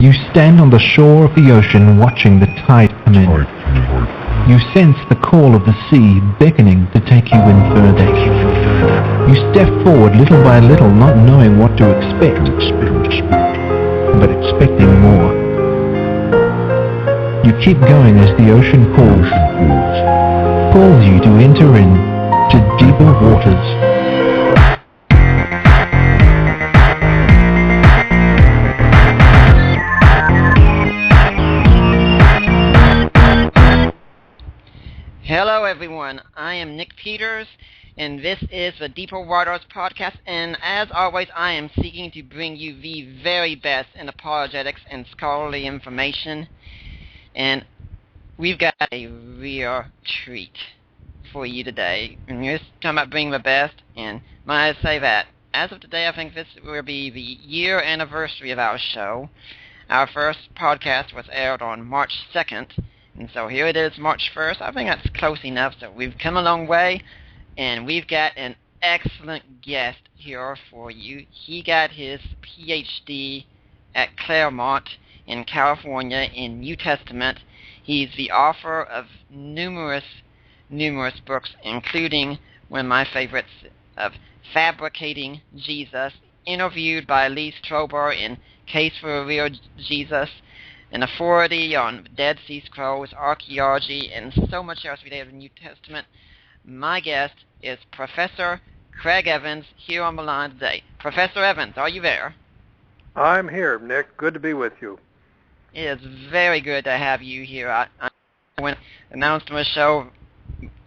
You stand on the shore of the ocean watching the tide come in. You sense the call of the sea beckoning to take you in further. You step forward little by little, not knowing what to expect, but expecting more. You keep going as the ocean calls you to enter in to deeper waters. Hello everyone, I am Nick Peters, and this is the Deeper Waters podcast, and as always I am seeking to bring you the very best in apologetics and scholarly information, and we've got a real treat for you today. And we're talking about bringing the best, and might I say that as of today I think this will be the year anniversary of our show. Our first podcast was aired on March 2nd, and so here it is, March 1st. I think that's close enough, so we've come a long way, and we've got an excellent guest here for you. He got his PhD at Claremont in California in New Testament. He's the author of numerous books, including one of my favorites of Fabricating Jesus, interviewed by Lee Strobel in Case for a Real Jesus, an authority on Dead Sea Scrolls, archaeology, and so much else related to the New Testament. My guest is Professor Craig Evans here on the line today. Professor Evans, are you there? I'm here, Nick. Good to be with you. It is very good to have you here. I announced my show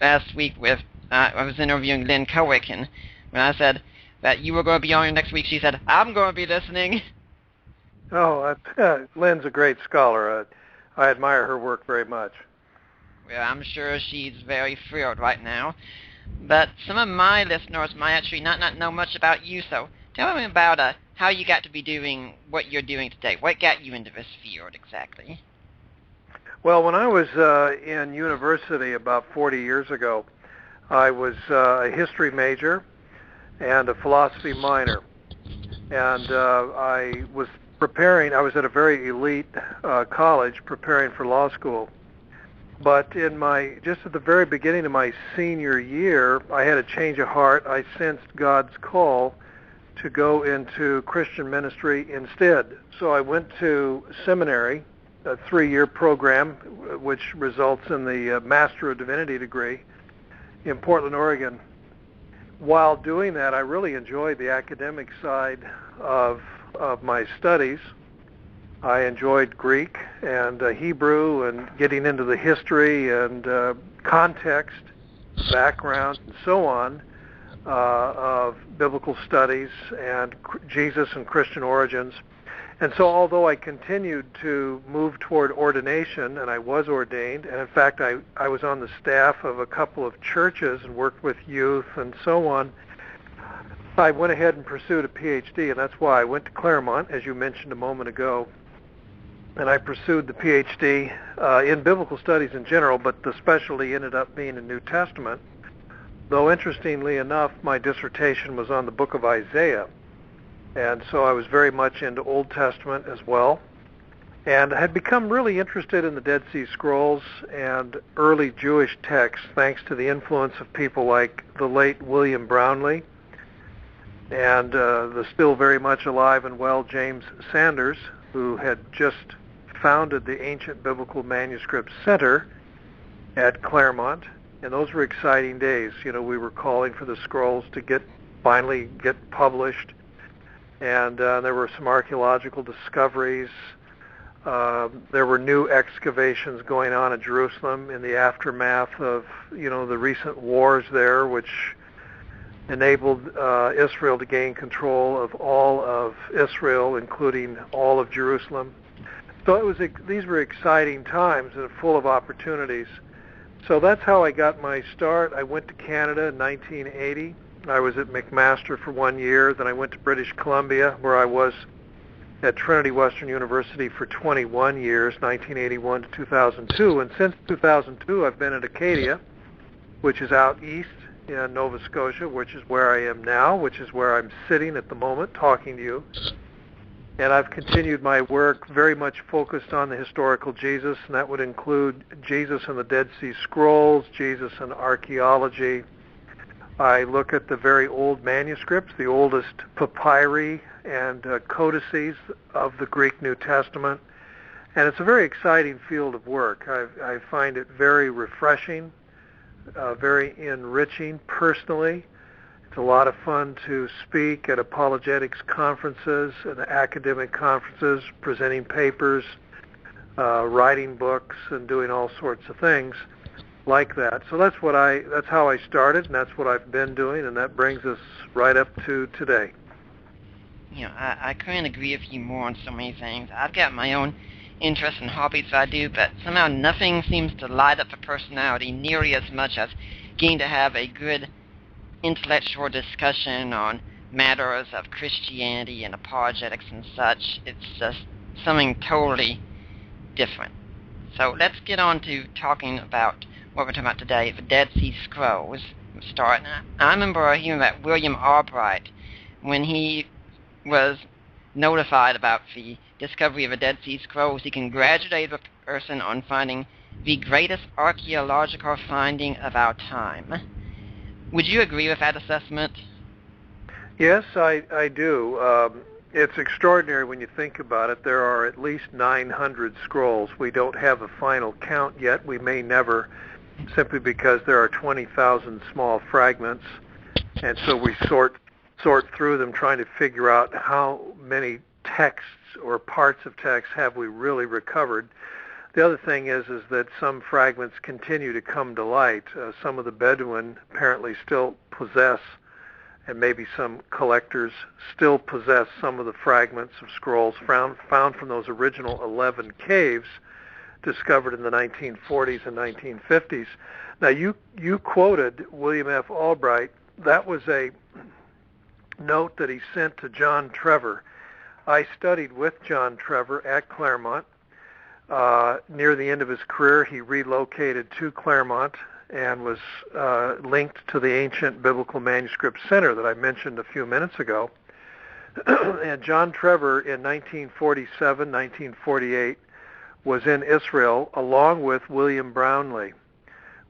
last week with, I was interviewing Lynn Cowick, and when I said that you were going to be on next week, she said, I'm going to be listening. Oh, Lynn's a great scholar. I admire her work very much. Well, I'm sure she's very thrilled right now. But some of my listeners might actually not know much about you, so tell me about how you got to be doing what you're doing today. What got you into this field exactly? Well, when I was in university about 40 years ago, I was a history major and a philosophy minor. And I was at a very elite college preparing for law school. But just at the very beginning of my senior year, I had a change of heart. I sensed God's call to go into Christian ministry instead. So I went to seminary, a 3-year program, which results in the Master of Divinity degree in Portland, Oregon. While doing that, I really enjoyed the academic side of my studies. I enjoyed Greek and Hebrew and getting into the history and context, background, and so on of biblical studies and Jesus and Christian origins. And so although I continued to move toward ordination, and I was ordained, and in fact I was on the staff of a couple of churches and worked with youth and so on, I went ahead and pursued a PhD, and that's why I went to Claremont, as you mentioned a moment ago. And I pursued the PhD in biblical studies in general, but the specialty ended up being in New Testament. Though interestingly enough, my dissertation was on the book of Isaiah. And so I was very much into Old Testament as well. And I had become really interested in the Dead Sea Scrolls and early Jewish texts, thanks to the influence of people like the late William Brownlee and the still very much alive and well James Sanders, who had just founded the Ancient Biblical Manuscript Center at Claremont. And those were exciting days. You know, we were calling for the scrolls to finally get published. And there were some archaeological discoveries. There were new excavations going on in Jerusalem in the aftermath of, the recent wars there, which enabled Israel to gain control of all of Israel, including all of Jerusalem. So these were exciting times and full of opportunities. So that's how I got my start. I went to Canada in 1980. I was at McMaster for 1 year. Then I went to British Columbia, where I was at Trinity Western University for 21 years, 1981 to 2002. And since 2002, I've been at Acadia, which is out east in Nova Scotia, which is where I am now, which is where I'm sitting at the moment talking to you. And I've continued my work very much focused on the historical Jesus, and that would include Jesus and the Dead Sea Scrolls, Jesus and archaeology. I look at the very old manuscripts, the oldest papyri and codices of the Greek New Testament. And it's a very exciting field of work. I find it very refreshing, very enriching personally. It's a lot of fun to speak at apologetics conferences and academic conferences, presenting papers, writing books, and doing all sorts of things like that. So that's how I started, and that's what I've been doing, and that brings us right up to today. I couldn't agree with you more on so many things. I've got my own interests and hobbies I do, but somehow nothing seems to light up a personality nearly as much as getting to have a good intellectual discussion on matters of Christianity and apologetics and such. It's just something totally different. So let's get on to talking about what we're talking about today, the Dead Sea Scrolls. I remember hearing about William Albright when he was notified about the discovery of the Dead Sea Scrolls. He congratulated the person on finding the greatest archaeological finding of our time. Would you agree with that assessment? Yes, I do. It's extraordinary when you think about it. There are at least 900 scrolls. We don't have a final count yet. We may never, simply because there are 20,000 small fragments, and so we sort through them trying to figure out how many texts or parts of text have we really recovered. The other thing is that some fragments continue to come to light. Some of the Bedouin apparently still possess, and maybe some collectors still possess, some of the fragments of scrolls found from those original 11 caves discovered in the 1940s and 1950s. Now, you quoted William F. Albright. That was a note that he sent to John Trevor. I studied with John Trevor at Claremont. Near the end of his career, he relocated to Claremont and was linked to the Ancient Biblical Manuscript Center that I mentioned a few minutes ago. And John Trevor in 1947, 1948 was in Israel along with William Brownlee.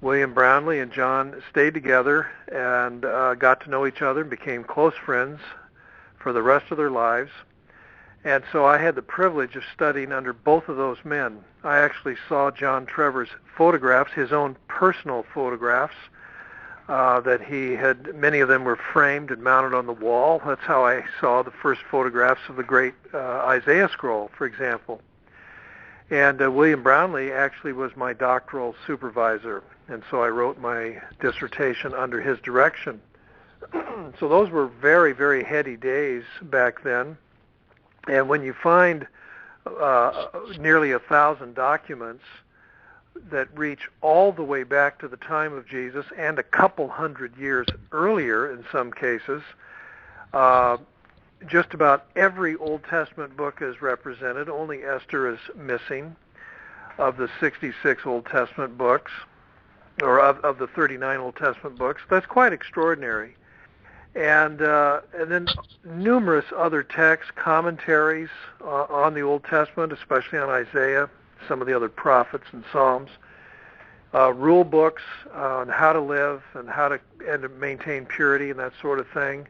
William Brownlee and John stayed together and got to know each other and became close friends for the rest of their lives. And so I had the privilege of studying under both of those men. I actually saw John Trevor's photographs, his own personal photographs, that he had, many of them were framed and mounted on the wall. That's how I saw the first photographs of the great Isaiah scroll, for example. And William Brownlee actually was my doctoral supervisor, and so I wrote my dissertation under his direction. So those were very, very heady days back then. And when you find nearly 1,000 documents that reach all the way back to the time of Jesus and a couple hundred years earlier in some cases, just about every Old Testament book is represented. Only Esther is missing of the 66 Old Testament books, or of the 39 Old Testament books. That's quite extraordinary. And then numerous other texts, commentaries on the Old Testament, especially on Isaiah, some of the other prophets and Psalms, rule books on how to live and to maintain purity and that sort of thing,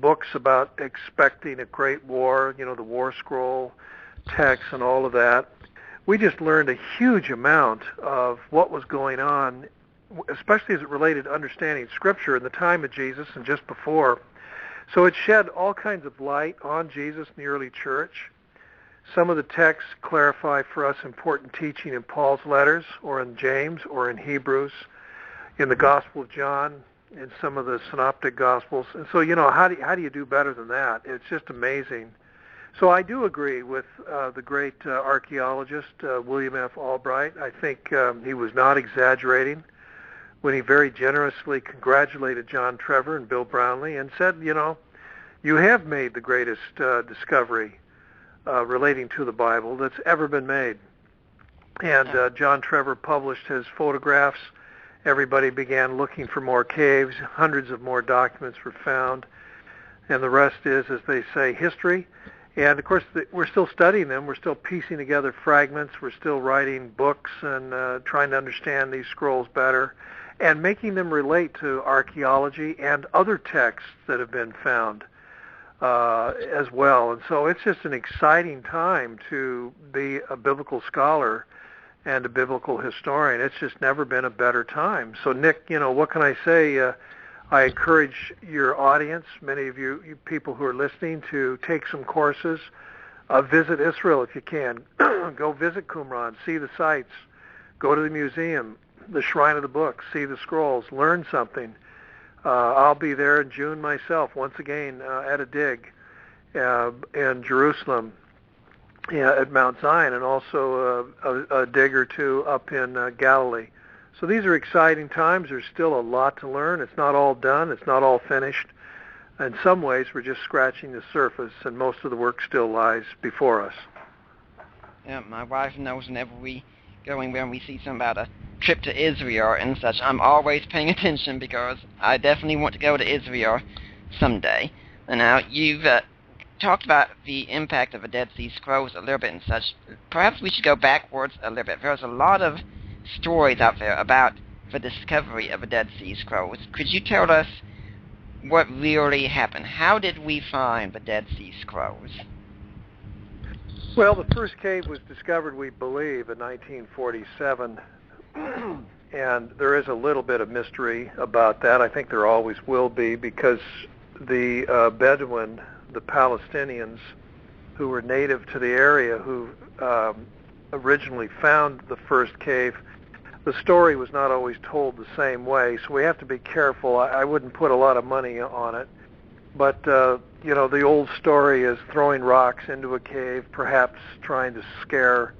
books about expecting a great war, the War Scroll texts and all of that. We just learned a huge amount of what was going on, especially as it related to understanding Scripture in the time of Jesus and just before. So it shed all kinds of light on Jesus and the early church. Some of the texts clarify for us important teaching in Paul's letters, or in James, or in Hebrews, in the Gospel of John, in some of the synoptic Gospels. And so, how do you do better than that? It's just amazing. So I do agree with the great archaeologist, William F. Albright. I think he was not exaggerating when he very generously congratulated John Trevor and Bill Brownlee and said, you have made the greatest discovery relating to the Bible that's ever been made. And John Trevor published his photographs. Everybody began looking for more caves. Hundreds of more documents were found. and the rest is, as they say, history. And of course, we're still studying them. We're still piecing together fragments. We're still writing books and trying to understand these scrolls better and making them relate to archaeology and other texts that have been found as well. And so it's just an exciting time to be a biblical scholar and a biblical historian. It's just never been a better time. So Nick, what can I say? I encourage your audience, many of you people who are listening, to take some courses. Visit Israel if you can. Go visit Qumran, see the sites, go to the museum, the Shrine of the Book, see the scrolls, learn something. I'll be there in June myself, once again, at a dig in Jerusalem at Mount Zion, and also a dig or two up in Galilee. So these are exciting times. There's still a lot to learn. It's not all done. It's not all finished. In some ways, we're just scratching the surface, and most of the work still lies before us. Yeah, my wife knows whenever we when we see something about a trip to Israel and such, I'm always paying attention because I definitely want to go to Israel someday. And now you've talked about the impact of the Dead Sea Scrolls a little bit and such. Perhaps we should go backwards a little bit. There's a lot of stories out there about the discovery of the Dead Sea Scrolls. Could you tell us what really happened? How did we find the Dead Sea Scrolls? Well, the first cave was discovered, we believe, in 1947, and there is a little bit of mystery about that. I think there always will be, because the Bedouin, the Palestinians, who were native to the area, who originally found the first cave, the story was not always told the same way, so we have to be careful. I wouldn't put a lot of money on it. But, the old story is throwing rocks into a cave, perhaps trying to scare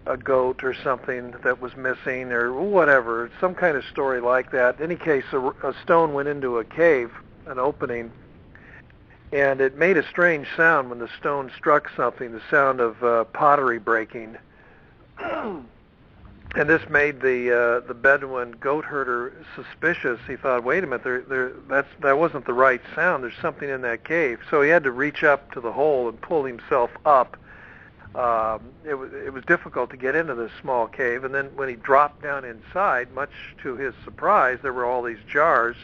a goat or something that was missing or whatever, some kind of story like that. In any case, a stone went into a cave, an opening, and it made a strange sound when the stone struck something, the sound of pottery breaking. And this made the Bedouin goat herder suspicious. He thought, wait a minute, that wasn't the right sound. There's something in that cave. So he had to reach up to the hole and pull himself up. It was difficult to get into this small cave. And then when he dropped down inside, much to his surprise, there were all these jars.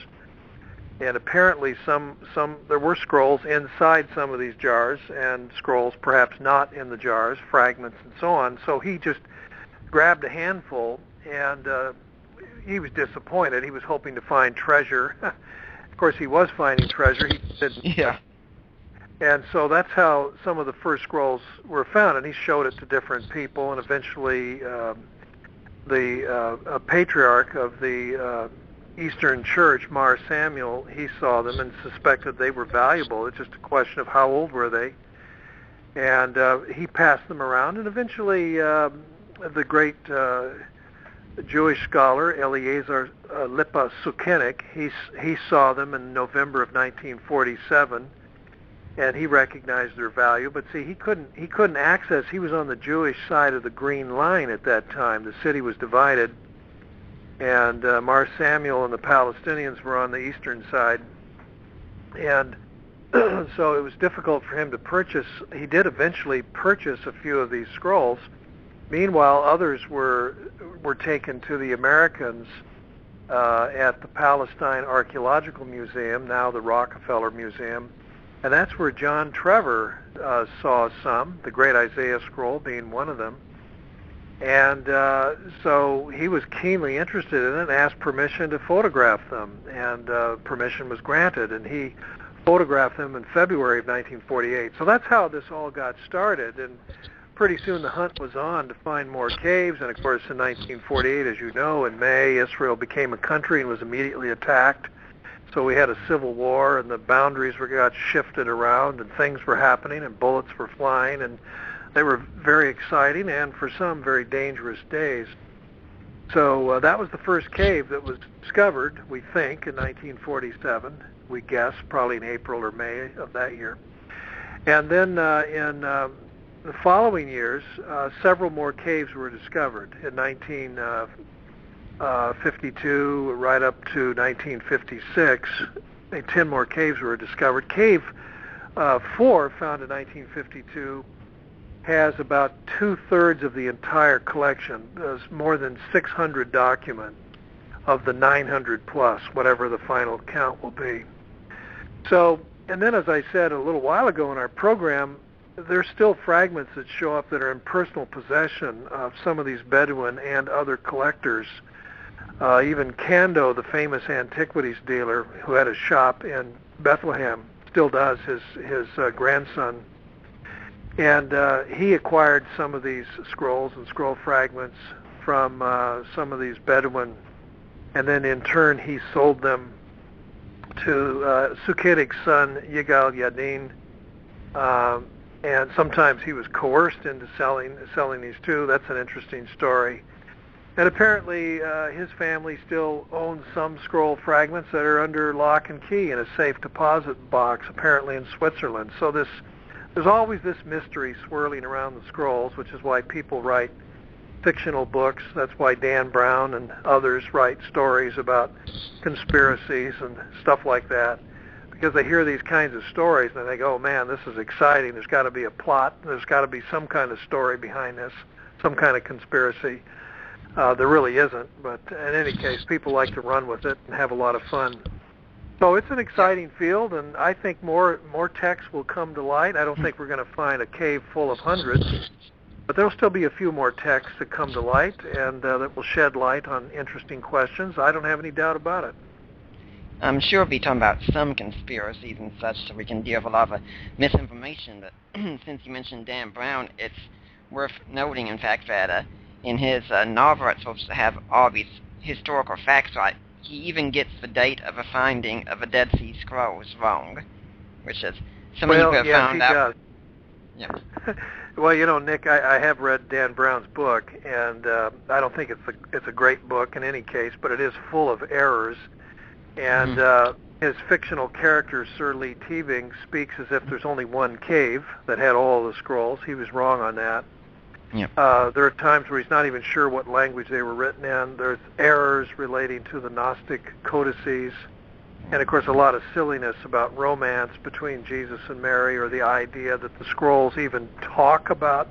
And apparently there were scrolls inside some of these jars, and scrolls perhaps not in the jars, fragments and so on. So he just grabbed a handful, and he was disappointed. He was hoping to find treasure. Of course, he was finding treasure. He didn't. Yeah. And so that's how some of the first scrolls were found, and he showed it to different people, and eventually the patriarch of the Eastern Church, Mar Samuel, he saw them and suspected they were valuable. It's just a question of how old were they. And he passed them around, and eventually the great Jewish scholar Eliezer Lipa Sukenik, he saw them in November of 1947, and he recognized their value. But see, he couldn't access. He was on the Jewish side of the Green Line at that time. The city was divided, and Mar Samuel and the Palestinians were on the eastern side, and so it was difficult for him to purchase. He did eventually purchase a few of these scrolls. Meanwhile, others were taken to the Americans at the Palestine Archaeological Museum, now the Rockefeller Museum, and that's where John Trevor saw some, the Great Isaiah Scroll being one of them. And so he was keenly interested in it and asked permission to photograph them, and permission was granted, and he photographed them in February of 1948. So that's how this all got started, and pretty soon the hunt was on to find more caves, and of course in 1948, as you know, in May, Israel became a country and was immediately attacked. So we had a civil war, and the boundaries got shifted around, and things were happening, and bullets were flying, and they were very exciting and for some very dangerous days. So that was the first cave that was discovered, we think, in 1947. We guess probably in April or May of that year. And then in the following years, several more caves were discovered. In 1952, right up to 1956, 10 more caves were discovered. Cave 4, found in 1952, has about 2/3 of the entire collection. There's more than 600 documents of the 900 plus, whatever the final count will be. So, and then as I said a little while ago in our program, there's still fragments that show up that are in personal possession of some of these Bedouin and other collectors. Even Kando, the famous antiquities dealer who had a shop in Bethlehem, still does, his grandson. And he acquired some of these scrolls and scroll fragments from some of these Bedouin, and then in turn he sold them to Sukhedic's son, Yigal Yadin, and sometimes he was coerced into selling these too. That's an interesting story. And apparently his family still owns some scroll fragments that are under lock and key in a safe deposit box, apparently in Switzerland. So there's always this mystery swirling around the scrolls, which is why people write fictional books. That's why Dan Brown and others write stories about conspiracies and stuff like that, because they hear these kinds of stories and they go, oh man, this is exciting. There's got to be a plot. There's got to be some kind of story behind this, some kind of conspiracy. There really isn't, but in any case, people like to run with it and have a lot of fun. So it's an exciting field, and I think more texts will come to light. I don't think we're going to find a cave full of hundreds, but there'll still be a few more texts that come to light and that will shed light on interesting questions. I don't have any doubt about it. I'm sure we'll be talking about some conspiracies and such, so we can deal with a lot of misinformation. But since you mentioned Dan Brown, it's worth noting, in fact, that in his novel, it's supposed to have all these historical facts right. He even gets the date of a finding of a Dead Sea Scrolls wrong, which is something you could have found out. Yeah. Well, you know, Nick, I have read Dan Brown's book, and I don't think it's a great book in any case, but it is full of errors. And his fictional character, Sir Lee Teabing, speaks as if there's only one cave that had all the scrolls. He was wrong on that. Yep. There are times where he's not even sure what language they were written in. There's errors relating to the Gnostic codices, and of course a lot of silliness about romance between Jesus and Mary, or the idea that the scrolls even talk about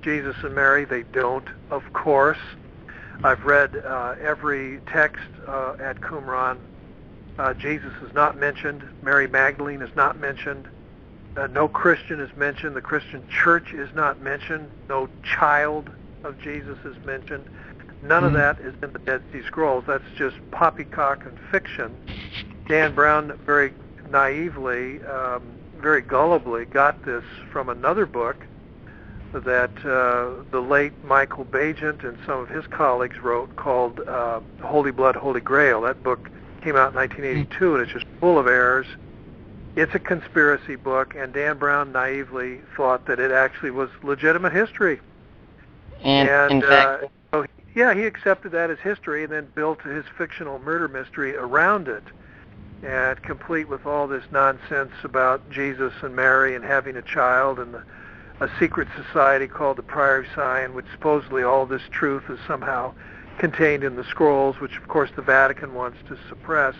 Jesus and Mary. They don't, of course. I've read every text at Qumran. Jesus is not mentioned. Mary Magdalene is not mentioned. No Christian is mentioned. The Christian church is not mentioned. No child of Jesus is mentioned. None of that is in the Dead Sea Scrolls. That's just poppycock and fiction. Dan Brown very naively, very gullibly got this from another book that the late Michael Bagent and some of his colleagues wrote called Holy Blood, Holy Grail. That book came out in 1982, and it's just full of errors. It's a conspiracy book, and Dan Brown naively thought that it actually was legitimate history. And in fact, he accepted that as history and then built his fictional murder mystery around it, and complete with all this nonsense about Jesus and Mary and having a child and a secret society called the Priory Sign, which supposedly all this truth is somehow contained in the scrolls, which of course the Vatican wants to suppress,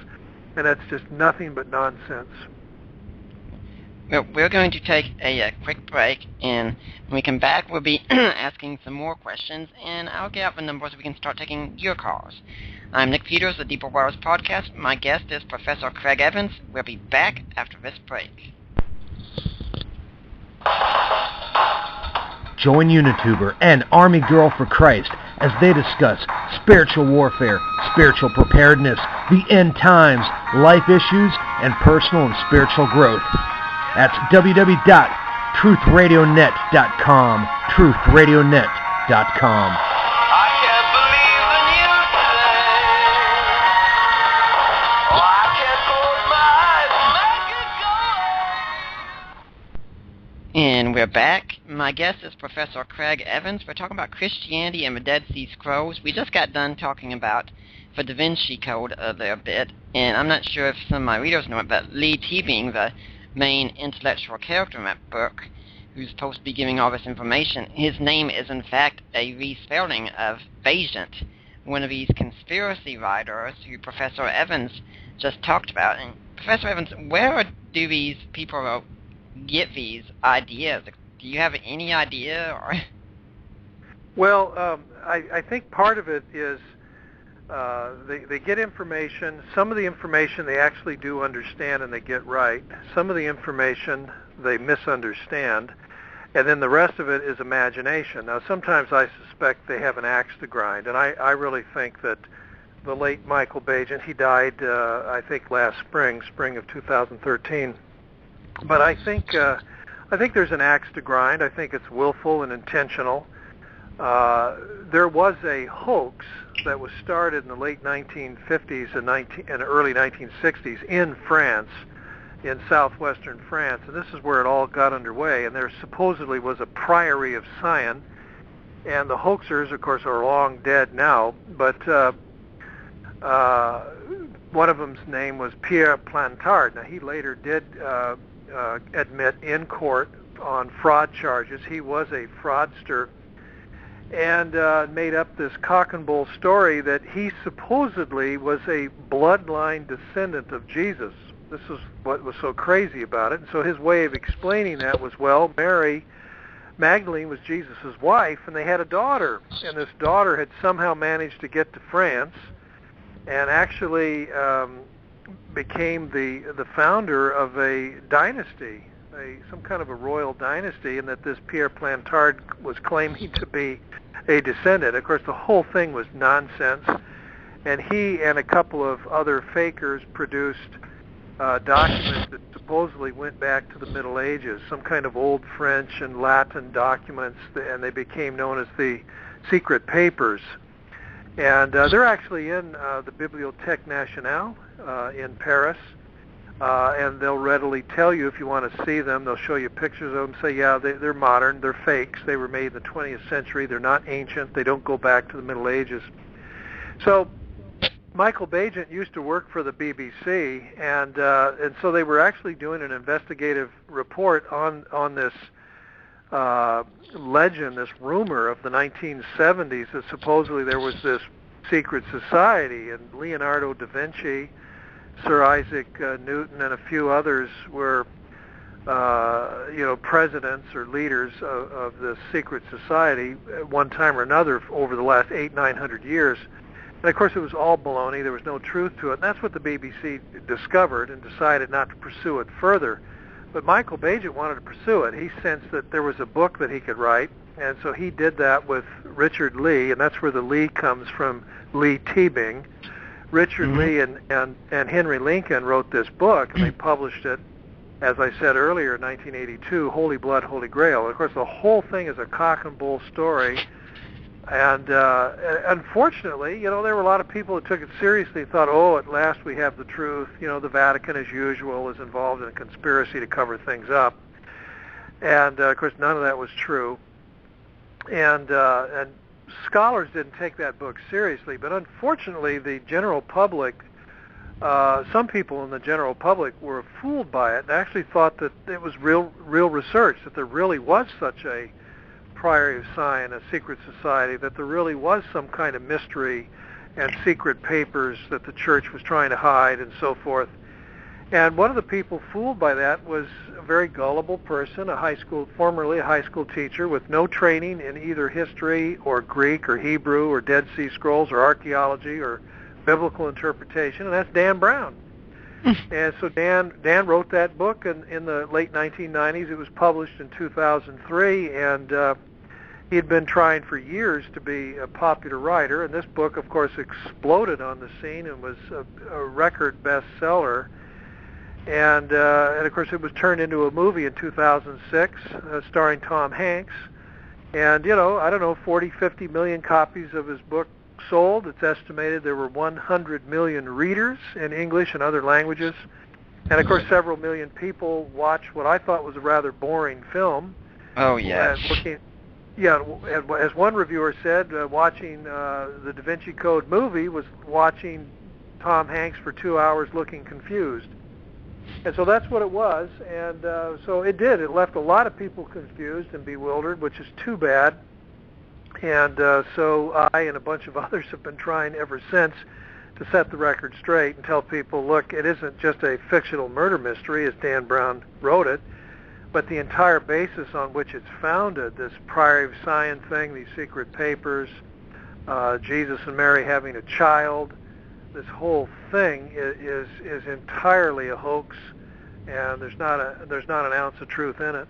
and that's just nothing but nonsense. Well, we're going to take a quick break, and when we come back, we'll be asking some more questions, and I'll get out the numbers so we can start taking your calls. I'm Nick Peters, the Deeper Waters Podcast. My guest is Professor Craig Evans. We'll be back after this break. Join Unituber and Army Girl for Christ as they discuss spiritual warfare, spiritual preparedness, the end times, life issues, and personal and spiritual growth. That's www.truthradionet.com, truthradionet.com. I can't believe the news today. Oh, I can't close my eyes, make it go. And we're back. My guest is Professor Craig Evans. We're talking about Christianity and the Dead Sea Scrolls. We just got done talking about the Da Vinci Code there a bit, and I'm not sure if some of my readers know it, but Lee Teabing, the main intellectual character in that book, who's supposed to be giving all this information, his name is in fact a respelling of Bagent, one of these conspiracy writers who Professor Evans just talked about. And Professor Evans, where do these people get these ideas? Do you have any idea? Or Well, I think part of it is they get information. Some of the information they actually do understand and they get right. Some of the information they misunderstand. And then the rest of it is imagination. Now, sometimes I suspect they have an axe to grind, and I really think that the late Michael Bagent, he died, I think, last spring of 2013. But I think there's an axe to grind. I think it's willful and intentional. There was a hoax that was started in the late 1950s and early 1960s in France, in southwestern France, and this is where it all got underway. And there supposedly was a priory of Sion, and the hoaxers, of course, are long dead now, but one of them's name was Pierre Plantard. Now, he later did admit in court on fraud charges. He was a fraudster, and made up this cock and bull story that he supposedly was a bloodline descendant of Jesus. This is what was so crazy about it. And so his way of explaining that was, well, Mary Magdalene was Jesus' wife, and they had a daughter, and this daughter had somehow managed to get to France and actually became the founder of a dynasty, some kind of a royal dynasty, and that this Pierre Plantard was claiming to be a descendant. Of course, the whole thing was nonsense, and he and a couple of other fakers produced documents that supposedly went back to the Middle Ages, some kind of old French and Latin documents, and they became known as the Secret Papers. And they're actually in the Bibliothèque Nationale in Paris, and they'll readily tell you if you want to see them. They'll show you pictures of them, say, yeah, they're modern, they're fakes, they were made in the 20th century, they're not ancient, they don't go back to the Middle Ages. So Michael Bagent used to work for the BBC, and so they were actually doing an investigative report on this legend, this rumor of the 1970s that supposedly there was this secret society, and Leonardo da Vinci, Sir Isaac Newton, and a few others were presidents or leaders of this secret society at one time or another over the last 800-900 years. And of course it was all baloney. There was no truth to it. And that's what the BBC discovered and decided not to pursue it further. But Michael Bagent wanted to pursue it. He sensed that there was a book that he could write, and so he did that with Richard Lee, and that's where the Lee comes from, Lee Teabing. Richard Lee and Henry Lincoln wrote this book, and they published it, as I said earlier, in 1982, Holy Blood, Holy Grail. Of course, the whole thing is a cock and bull story. And unfortunately, there were a lot of people who took it seriously, thought, oh, at last we have the truth. The Vatican, as usual, is involved in a conspiracy to cover things up. And, of course, none of that was true. And scholars didn't take that book seriously. But unfortunately, the general public, some people in the general public were fooled by it and actually thought that it was real research, that there really was such a Priory of Sion, a secret society, that there really was some kind of mystery and secret papers that the church was trying to hide and so forth. And one of the people fooled by that was a very gullible person, formerly a high school teacher with no training in either history or Greek or Hebrew or Dead Sea Scrolls or archaeology or biblical interpretation, and that's Dan Brown. And so Dan wrote that book in the late 1990s. It was published in 2003, and he had been trying for years to be a popular writer. And this book, of course, exploded on the scene and was a record bestseller. And of course, it was turned into a movie in 2006, starring Tom Hanks. And, 40, 50 million copies of his book sold. It's estimated there were 100 million readers in English and other languages. And, of course, several million people watched what I thought was a rather boring film. Oh, yes. As one reviewer said, watching the Da Vinci Code movie was watching Tom Hanks for 2 hours looking confused. And so that's what it was. And so it did. It left a lot of people confused and bewildered, which is too bad. And so I and a bunch of others have been trying ever since to set the record straight and tell people, look, it isn't just a fictional murder mystery as Dan Brown wrote it, but the entire basis on which it's founded, this Priory of Sion thing, these secret papers, Jesus and Mary having a child, this whole thing is entirely a hoax, and there's not an ounce of truth in it.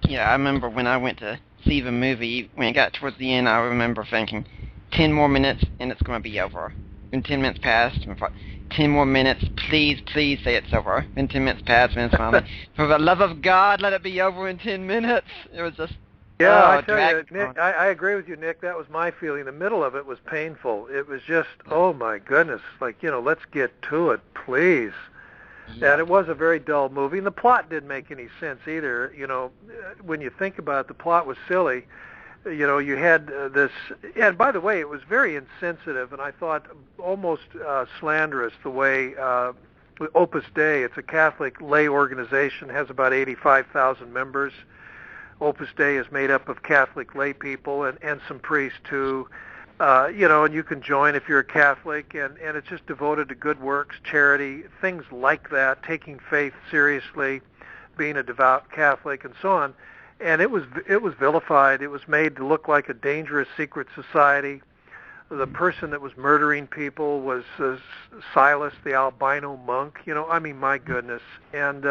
Yeah, I remember when I went to see the movie, when it got towards the end, I remember thinking, 10 more minutes and it's going to be over. And 10 minutes passed, and I thought, 10 more minutes, please say it's over. Then 10 minutes passed, and it's finally, for the love of God, let it be over in 10 minutes. It was just, I tell you, Nick, I agree with you, Nick. That was my feeling. The middle of it was painful. It was just, oh my goodness, like, let's get to it, please. Yeah. And it was a very dull movie, and the plot didn't make any sense either. When you think about it, the plot was silly. You had this, and by the way, it was very insensitive, and I thought almost slanderous the way Opus Dei, it's a Catholic lay organization, has about 85,000 members. Opus Dei is made up of Catholic lay people and some priests too, and you can join if you're a Catholic, and it's just devoted to good works, charity, things like that, taking faith seriously, being a devout Catholic, and so on. And it was vilified. It was made to look like a dangerous secret society. The person that was murdering people was Silas, the albino monk. My goodness. And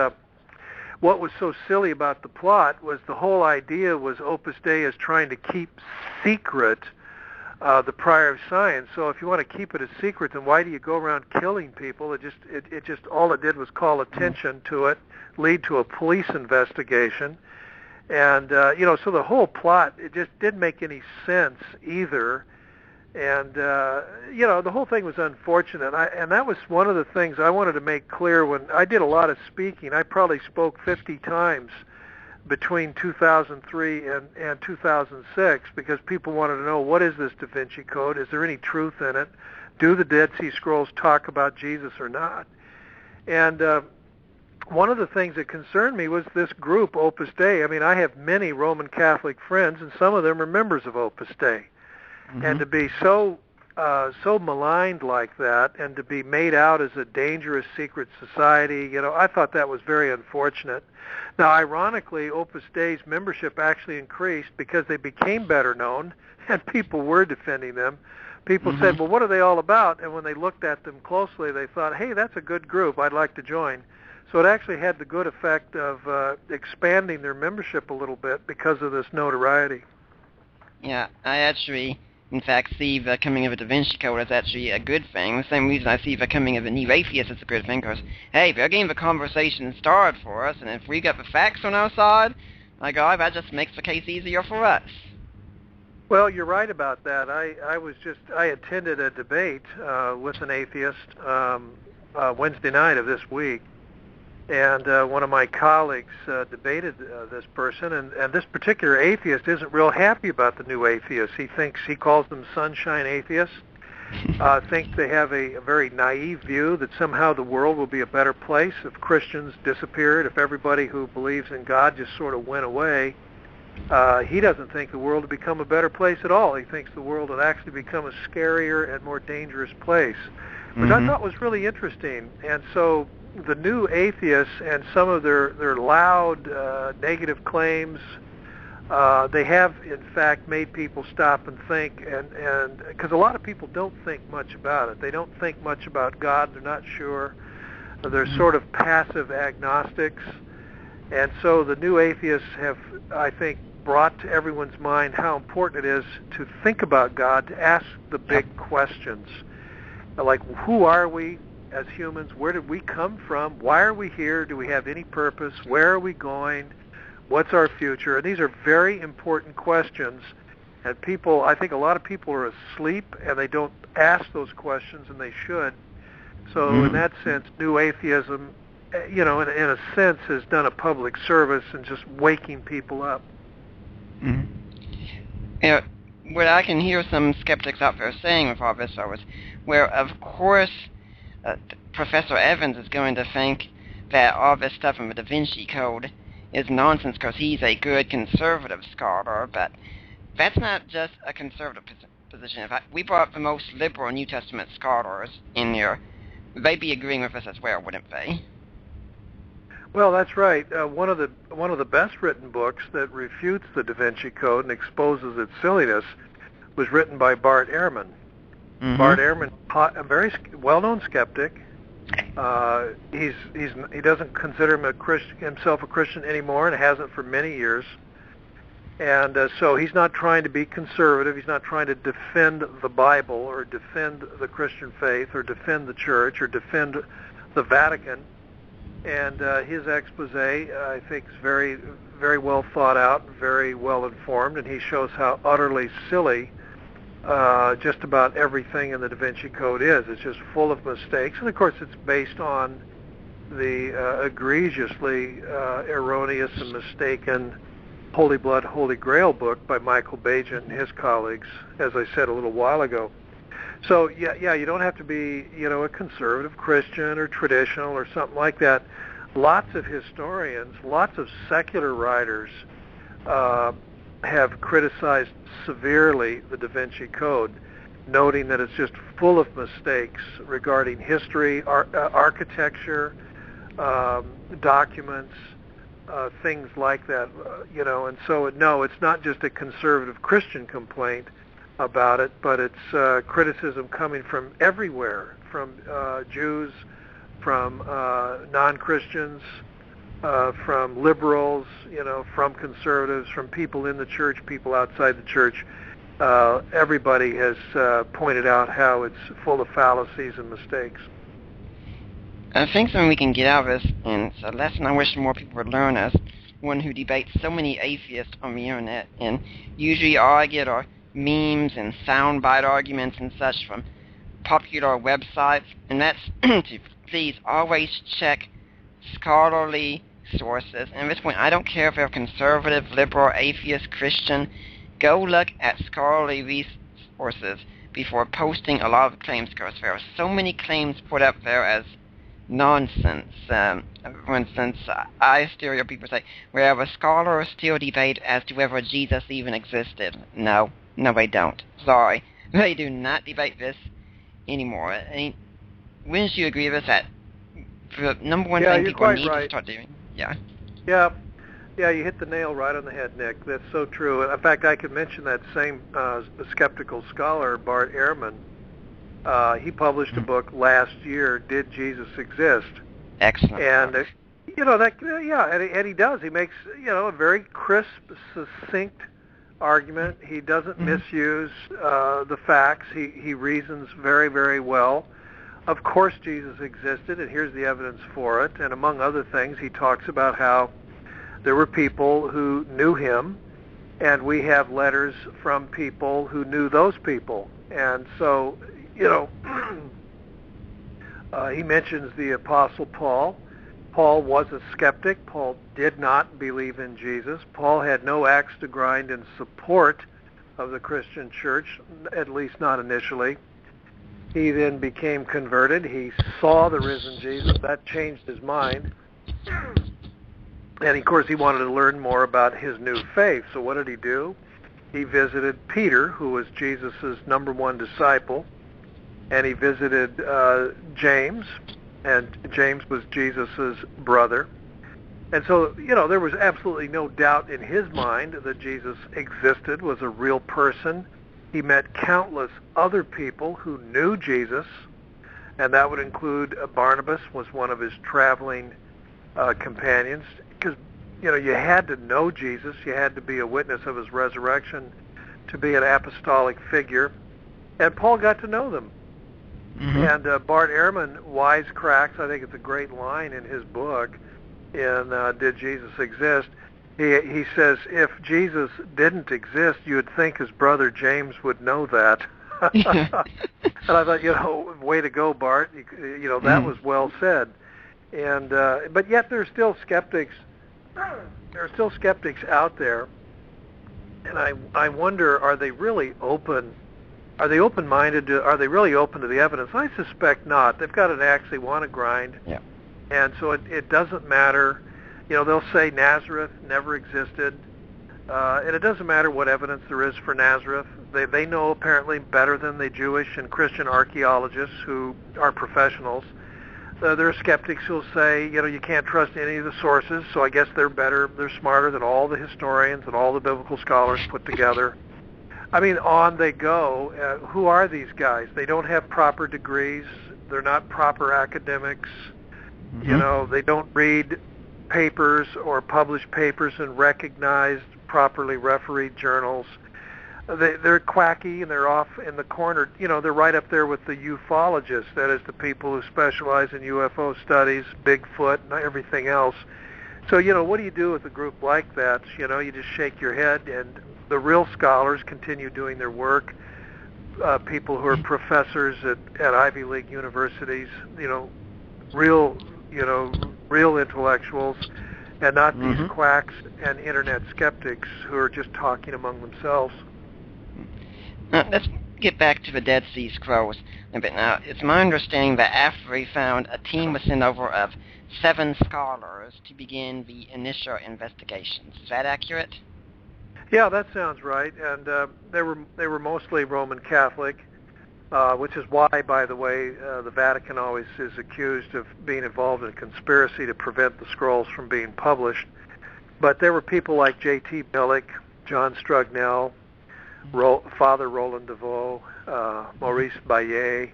what was so silly about the plot was the whole idea was Opus Dei is trying to keep secret the Priory of Sion. So if you want to keep it a secret, then why do you go around killing people? It just all it did was call attention to it, lead to a police investigation. And, so the whole plot, it just didn't make any sense either. And, the whole thing was unfortunate. And that was one of the things I wanted to make clear when I did a lot of speaking. I probably spoke 50 times between 2003 and 2006 because people wanted to know, what is this Da Vinci Code? Is there any truth in it? Do the Dead Sea Scrolls talk about Jesus or not? And one of the things that concerned me was this group, Opus Dei. I have many Roman Catholic friends, and some of them are members of Opus Dei. Mm-hmm. And to be so maligned like that, and to be made out as a dangerous secret society, I thought that was very unfortunate. Now, ironically, Opus Dei's membership actually increased because they became better known, and people were defending them. People mm-hmm. said, well, what are they all about? And when they looked at them closely, they thought, hey, that's a good group. I'd like to join. So it actually had the good effect of expanding their membership a little bit because of this notoriety. Yeah, I actually, in fact, see the coming of a Da Vinci Code as actually a good thing. The same reason I see the coming of a new atheist as a good thing, because, hey, they're getting the conversation started for us, and if we got the facts on our side, my God, that just makes the case easier for us. Well, you're right about that. I attended a debate with an atheist Wednesday night of this week. And one of my colleagues debated this person, and this particular atheist isn't real happy about the new atheists. He calls them sunshine atheists, thinks they have a very naive view that somehow the world will be a better place if Christians disappeared, if everybody who believes in God just sort of went away. He doesn't think the world would become a better place at all. He thinks the world would actually become a scarier and more dangerous place, which I thought was really interesting. And so the new atheists and some of their loud negative claims, they have in fact made people stop and think, and because a lot of people don't think much about it. They don't think much about God. They're not sure. They're sort of passive agnostics. And so the new atheists have, I think, brought to everyone's mind how important it is to think about God, to ask the big questions, like who are we as humans? Where did we come from? Why are we here? Do we have any purpose? Where are we going? What's our future? And these are very important questions. And people, I think a lot of people are asleep and they don't ask those questions, and they should. So in that sense, new atheism, in a sense, has done a public service and just waking people up. What I can hear some skeptics out there saying with all this, is where, of course, Professor Evans is going to think that all this stuff in the Da Vinci Code is nonsense because he's a good conservative scholar, but that's not just a conservative position. In fact, we brought up the most liberal New Testament scholars in here. They'd be agreeing with us as well, wouldn't they? Well, that's right. One of the best written books that refutes the Da Vinci Code and exposes its silliness was written by Bart Ehrman. Mm-hmm. Bart Ehrman, a very well-known skeptic. He doesn't consider himself a Christian anymore, and hasn't for many years. And so he's not trying to be conservative. He's not trying to defend the Bible or defend the Christian faith or defend the church or defend the Vatican. And his expose, I think, is very, very well thought out, very well informed, and he shows how utterly silly just about everything in the Da Vinci Code is. It's just full of mistakes. And, of course, it's based on the egregiously erroneous and mistaken Holy Blood, Holy Grail book by Michael Bajan and his colleagues, as I said a little while ago. So, yeah, you don't have to be, a conservative Christian or traditional or something like that. Lots of historians, lots of secular writers have criticized severely the Da Vinci Code, noting that it's just full of mistakes regarding history, architecture, documents, things like that, And so, no, it's not just a conservative Christian complaint about it, but it's criticism coming from everywhere, from Jews, from non-Christians, from liberals, from conservatives, from people in the church, people outside the church. Everybody has pointed out how it's full of fallacies and mistakes. I think something we can get out of this, and it's a lesson I wish more people would learn, as one who debates so many atheists on the internet, and usually all I get are memes and soundbite arguments and such from popular websites, and that's to please always check scholarly sources. And at this point, I don't care if they're conservative, liberal, atheist, Christian. Go look at scholarly resources before posting a lot of claims, because there are so many claims put up there as nonsense. For instance, I still hear people say, well, the scholars still debate as to whether Jesus even existed. No, they don't. Sorry. They do not debate this anymore. I mean, wouldn't you agree with us that the number one thing people need to start doing? Yeah, you hit the nail right on the head, Nick. That's so true. In fact, I could mention that same skeptical scholar, Bart Ehrman. He published a book last year, Did Jesus Exist? Excellent. And, and he does. He makes, a very crisp, succinct argument. He doesn't misuse the facts. He reasons very, very well. Of course Jesus existed, and here's the evidence for it. And among other things, he talks about how there were people who knew him, and we have letters from people who knew those people. And so, he mentions the Apostle Paul. Paul was a skeptic. Paul did not believe in Jesus. Paul had no axe to grind in support of the Christian church, at least not initially. He then became converted. He saw the risen Jesus. That changed his mind. And, of course, he wanted to learn more about his new faith. So what did he do? He visited Peter, who was Jesus' number one disciple, and he visited James, and James was Jesus' brother. And so, there was absolutely no doubt in his mind that Jesus existed, was a real person. He met countless other people who knew Jesus, and that would include Barnabas, was one of his traveling companions, because, you had to know Jesus. You had to be a witness of his resurrection to be an apostolic figure. And Paul got to know them. Mm-hmm. And Bart Ehrman wisecracks, I think it's a great line in his book, in Did Jesus Exist? He says, if Jesus didn't exist, you would think his brother James would know that. And I thought, way to go, Bart. That was well said. And but yet there's still skeptics. There are still skeptics out there, and I wonder, are they really open? Are they open-minded? Are they really open to the evidence? I suspect not. They've got an axe they want to grind, and so it doesn't matter. They'll say Nazareth never existed. And it doesn't matter what evidence there is for Nazareth. They know apparently better than the Jewish and Christian archaeologists who are professionals. There are skeptics who'll say, you can't trust any of the sources, so I guess they're smarter than all the historians and all the biblical scholars put together. I mean, on they go. Who are these guys? They don't have proper degrees. They're not proper academics. Mm-hmm. They don't read papers or publish papers in recognized, properly refereed journals. They're quacky and they're off in the corner. They're right up there with the ufologists, that is the people who specialize in UFO studies, Bigfoot, and everything else. So, what do you do with a group like that? You just shake your head, and the real scholars continue doing their work. People who are professors at Ivy League universities, real intellectuals, and not these quacks and internet skeptics who are just talking among themselves. Let's get back to the Dead Sea Scrolls a bit now. It's my understanding that after we found, a team was sent over of 7 scholars to begin the initial investigations. Is that accurate? Yeah, that sounds right. And they were mostly Roman Catholic, which is why, by the way, the Vatican always is accused of being involved in a conspiracy to prevent the scrolls from being published. But there were people like J.T. Billick, John Strugnell, Father Roland DeVoe, Maurice Baillet,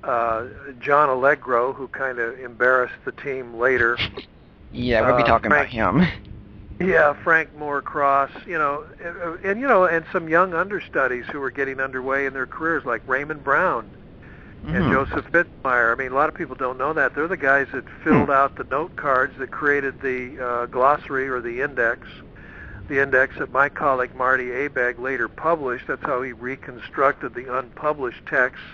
John Allegro, who kind of embarrassed the team later. Yeah, we'll be talking about him. Yeah, Frank Moore Cross, and some young understudies who were getting underway in their careers, like Raymond Brown and Joseph Fitzmyer. I mean, a lot of people don't know that. They're the guys that filled out the note cards that created the glossary or the index that my colleague Marty Abegg later published. That's how he reconstructed the unpublished texts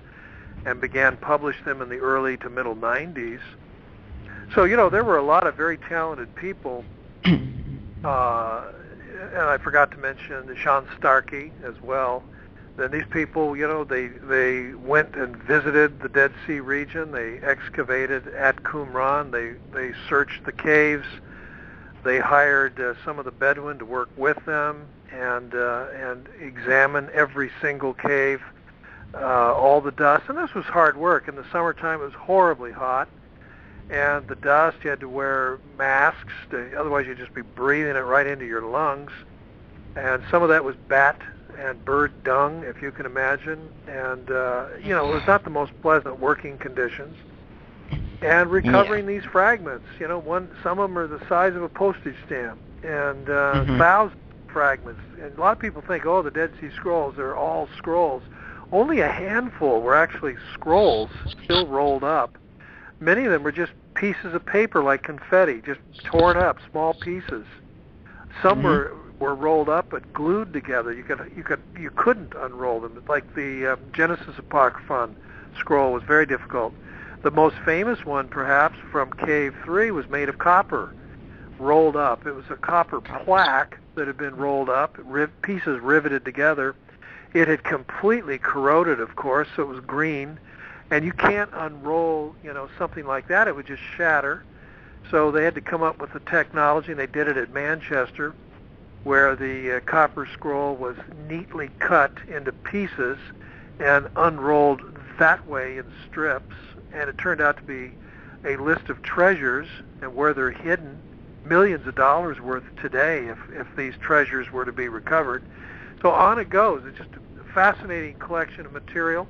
and began publish them in the early to middle 90s. So, there were a lot of very talented people. And I forgot to mention Sean Starkey as well. Then these people, they went and visited the Dead Sea region. They excavated at Qumran. They searched the caves. They hired some of the Bedouin to work with them and examine every single cave, all the dust. And this was hard work. In the summertime, it was horribly hot. And the dust, you had to wear masks, otherwise you'd just be breathing it right into your lungs. And some of that was bat and bird dung, if you can imagine. And, it was not the most pleasant working conditions. And recovering these fragments, some of them are the size of a postage stamp, and thousands of fragments. And a lot of people think, the Dead Sea Scrolls, they're all scrolls. Only a handful were actually scrolls, still rolled up. Many of them were just pieces of paper like confetti, just torn up, small pieces. Some were rolled up but glued together. You couldn't unroll them. Like the Genesis Apocryphon scroll was very difficult. The most famous one, perhaps, from Cave 3 was made of copper, rolled up. It was a copper plaque that had been rolled up, pieces riveted together. It had completely corroded, of course, so it was green. And you can't unroll, something like that. It would just shatter. So they had to come up with the technology, and they did it at Manchester, where the copper scroll was neatly cut into pieces and unrolled that way in strips. And it turned out to be a list of treasures and where they're hidden, millions of dollars worth today if these treasures were to be recovered. So on it goes. It's just a fascinating collection of material.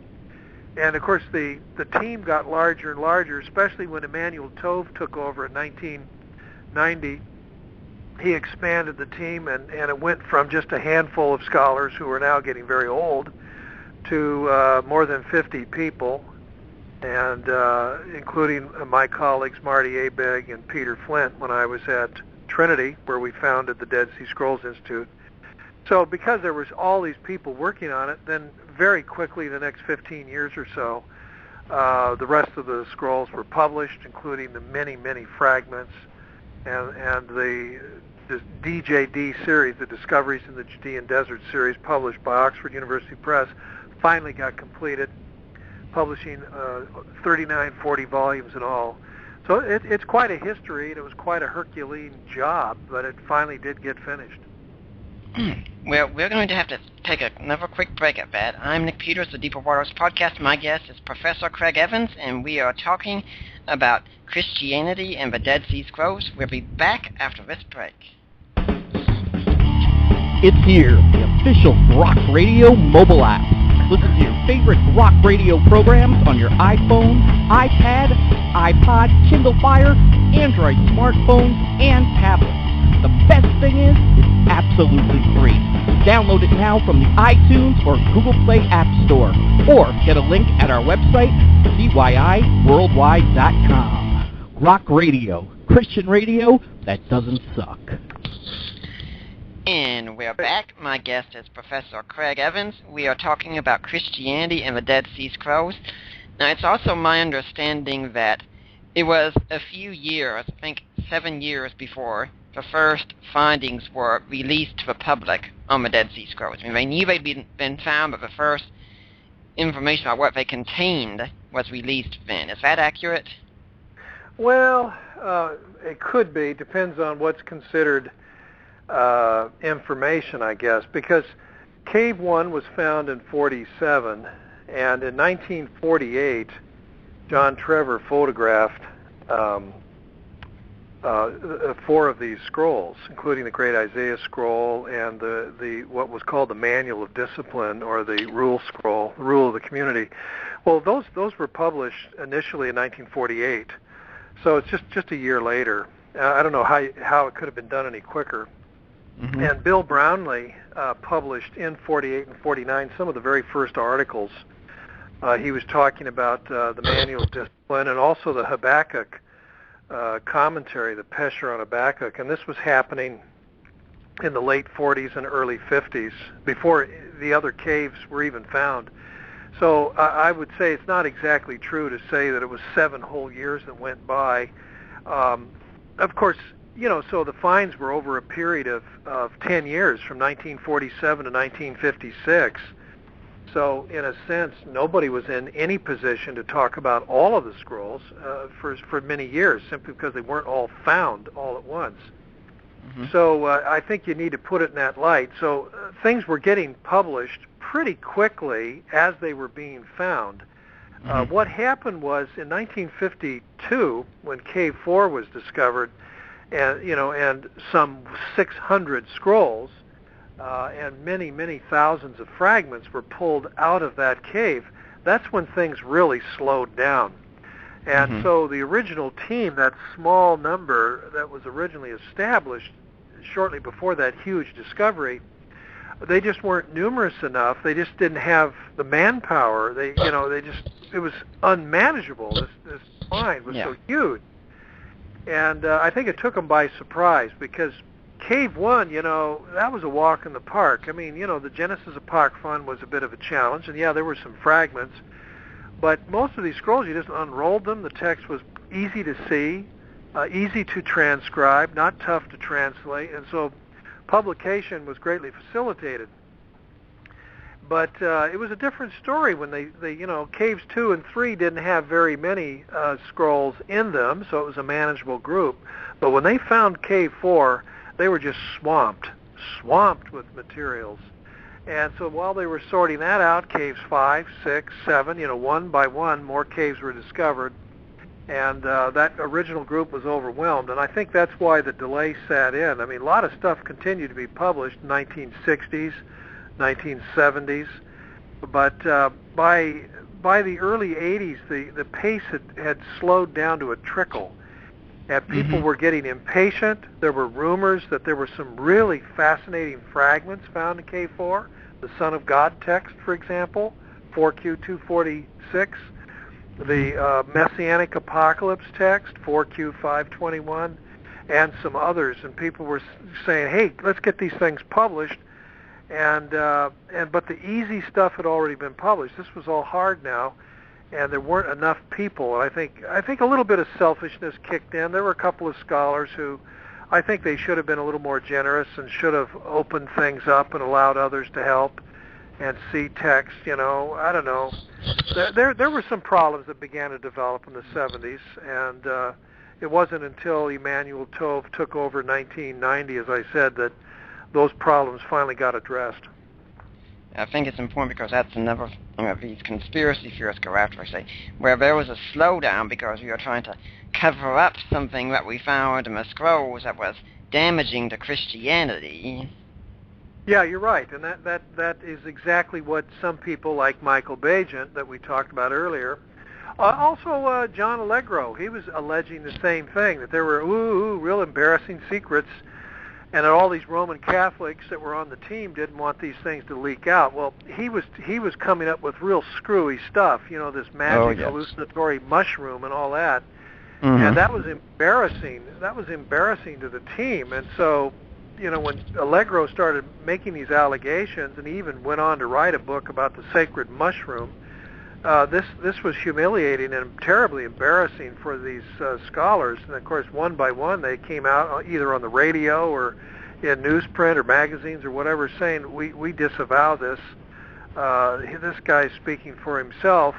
And, of course, the team got larger and larger, especially when Emmanuel Tove took over in 1990. He expanded the team, and it went from just a handful of scholars who are now getting very old to more than 50 people, and including my colleagues Marty Abegg and Peter Flint when I was at Trinity, where we founded the Dead Sea Scrolls Institute. So because there was all these people working on it, then very quickly, the next 15 years or so, the rest of the scrolls were published, including the many, many fragments, and the DJD series, the Discoveries in the Judean Desert series, published by Oxford University Press, finally got completed, publishing 40 volumes in all. So it's quite a history, and it was quite a Herculean job, but it finally did get finished. Well, we're going to have to take another quick break at that. I'm Nick Peters, the Deeper Waters Podcast. My guest is Professor Craig Evans, and we are talking about Christianity and the Dead Sea Scrolls. We'll be back after this break. It's here, the official Rock Radio mobile app. Listen to your favorite Rock Radio programs on your iPhone, iPad, iPod, Kindle Fire, Android smartphones, and tablets. The best thing is, it's absolutely free. Download it now from the iTunes or Google Play App Store, or get a link at our website, cyiworldwide.com. Rock Radio, Christian radio that doesn't suck. And we're back. My guest is Professor Craig Evans. We are talking about Christianity and the Dead Sea Scrolls. Now, it's also my understanding that it was a few years, I think 7 years before, the first findings were released to the public on the Dead Sea Scrolls. I mean, they knew they'd been found, but the first information about what they contained was released then. Is that accurate? Well, it could be. Depends on what's considered information, I guess, because Cave 1 was found in 47, and in 1948, John Trevor photographed 4 of these scrolls, including the Great Isaiah Scroll and the what was called the Manual of Discipline, or the Rule Scroll, the Rule of the Community. Well, those were published initially in 1948, so it's just a year later. I don't know how it could have been done any quicker. Mm-hmm. And Bill Brownlee published in 48 and 49 some of the very first articles. He was talking about the Manual of Discipline and also the Habakkuk commentary, the Pesher on Habakkuk, and this was happening in the late 40s and early 50s, before the other caves were even found. So I would say it's not exactly true to say that it was 7 whole years that went by. Of course, so the finds were over a period of 10 years, from 1947 to 1956. So in a sense, nobody was in any position to talk about all of the scrolls for many years, simply because they weren't all found all at once. Mm-hmm. So I think you need to put it in that light. So things were getting published pretty quickly as they were being found. Mm-hmm. What happened was in 1952, when Cave 4 was discovered, and some 600 scrolls and many, many thousands of fragments were pulled out of that cave, that's when things really slowed down. And mm-hmm. so the original team, that small number that was originally established shortly before that huge discovery, they just weren't numerous enough. They just didn't have the manpower. It was unmanageable. This find was so huge. And I think it took them by surprise, because Cave 1, that was a walk in the park. I mean, the Genesis Apocryphon was a bit of a challenge, and there were some fragments. But most of these scrolls, you just unrolled them. The text was easy to see, easy to transcribe, not tough to translate, and so publication was greatly facilitated. But it was a different story when they Caves 2 and 3 didn't have very many scrolls in them, so it was a manageable group. But when they found Cave 4, they were just swamped with materials. And so while they were sorting that out, Caves 5, 6, 7, one by one, more caves were discovered. And that original group was overwhelmed. And I think that's why the delay set in. I mean, a lot of stuff continued to be published in the 1960s, 1970s, but by the early 80s, the pace had slowed down to a trickle, and people mm-hmm. were getting impatient. There were rumors that there were some really fascinating fragments found in Cave 4, the Son of God text, for example, 4Q246, the Messianic Apocalypse text, 4Q521, and some others. And people were saying, hey, let's get these things published. But the easy stuff had already been published. This was all hard now, and there weren't enough people. And I think a little bit of selfishness kicked in. There were a couple of scholars who, I think they should have been a little more generous and should have opened things up and allowed others to help and see text. I don't know. There were some problems that began to develop in the 70s, and it wasn't until Emmanuel Tove took over in 1990, as I said, that those problems finally got addressed. I think it's important because that's another thing that these conspiracy theorists go after, I say, where there was a slowdown because we were trying to cover up something that we found in the scrolls that was damaging to Christianity. Yeah, you're right, and that is exactly what some people like Michael Bagent that we talked about earlier. Also, John Allegro, he was alleging the same thing, that there were real embarrassing secrets, and that all these Roman Catholics that were on the team didn't want these things to leak out. Well, he was coming up with real screwy stuff, this magic hallucinatory mushroom and all that. Mm-hmm. And that was embarrassing. That was embarrassing to the team. And so, when Allegro started making these allegations, and he even went on to write a book about the sacred mushroom, this was humiliating and terribly embarrassing for these scholars. And of course, one by one, they came out either on the radio or in newsprint or magazines or whatever, saying we disavow this. This guy's speaking for himself.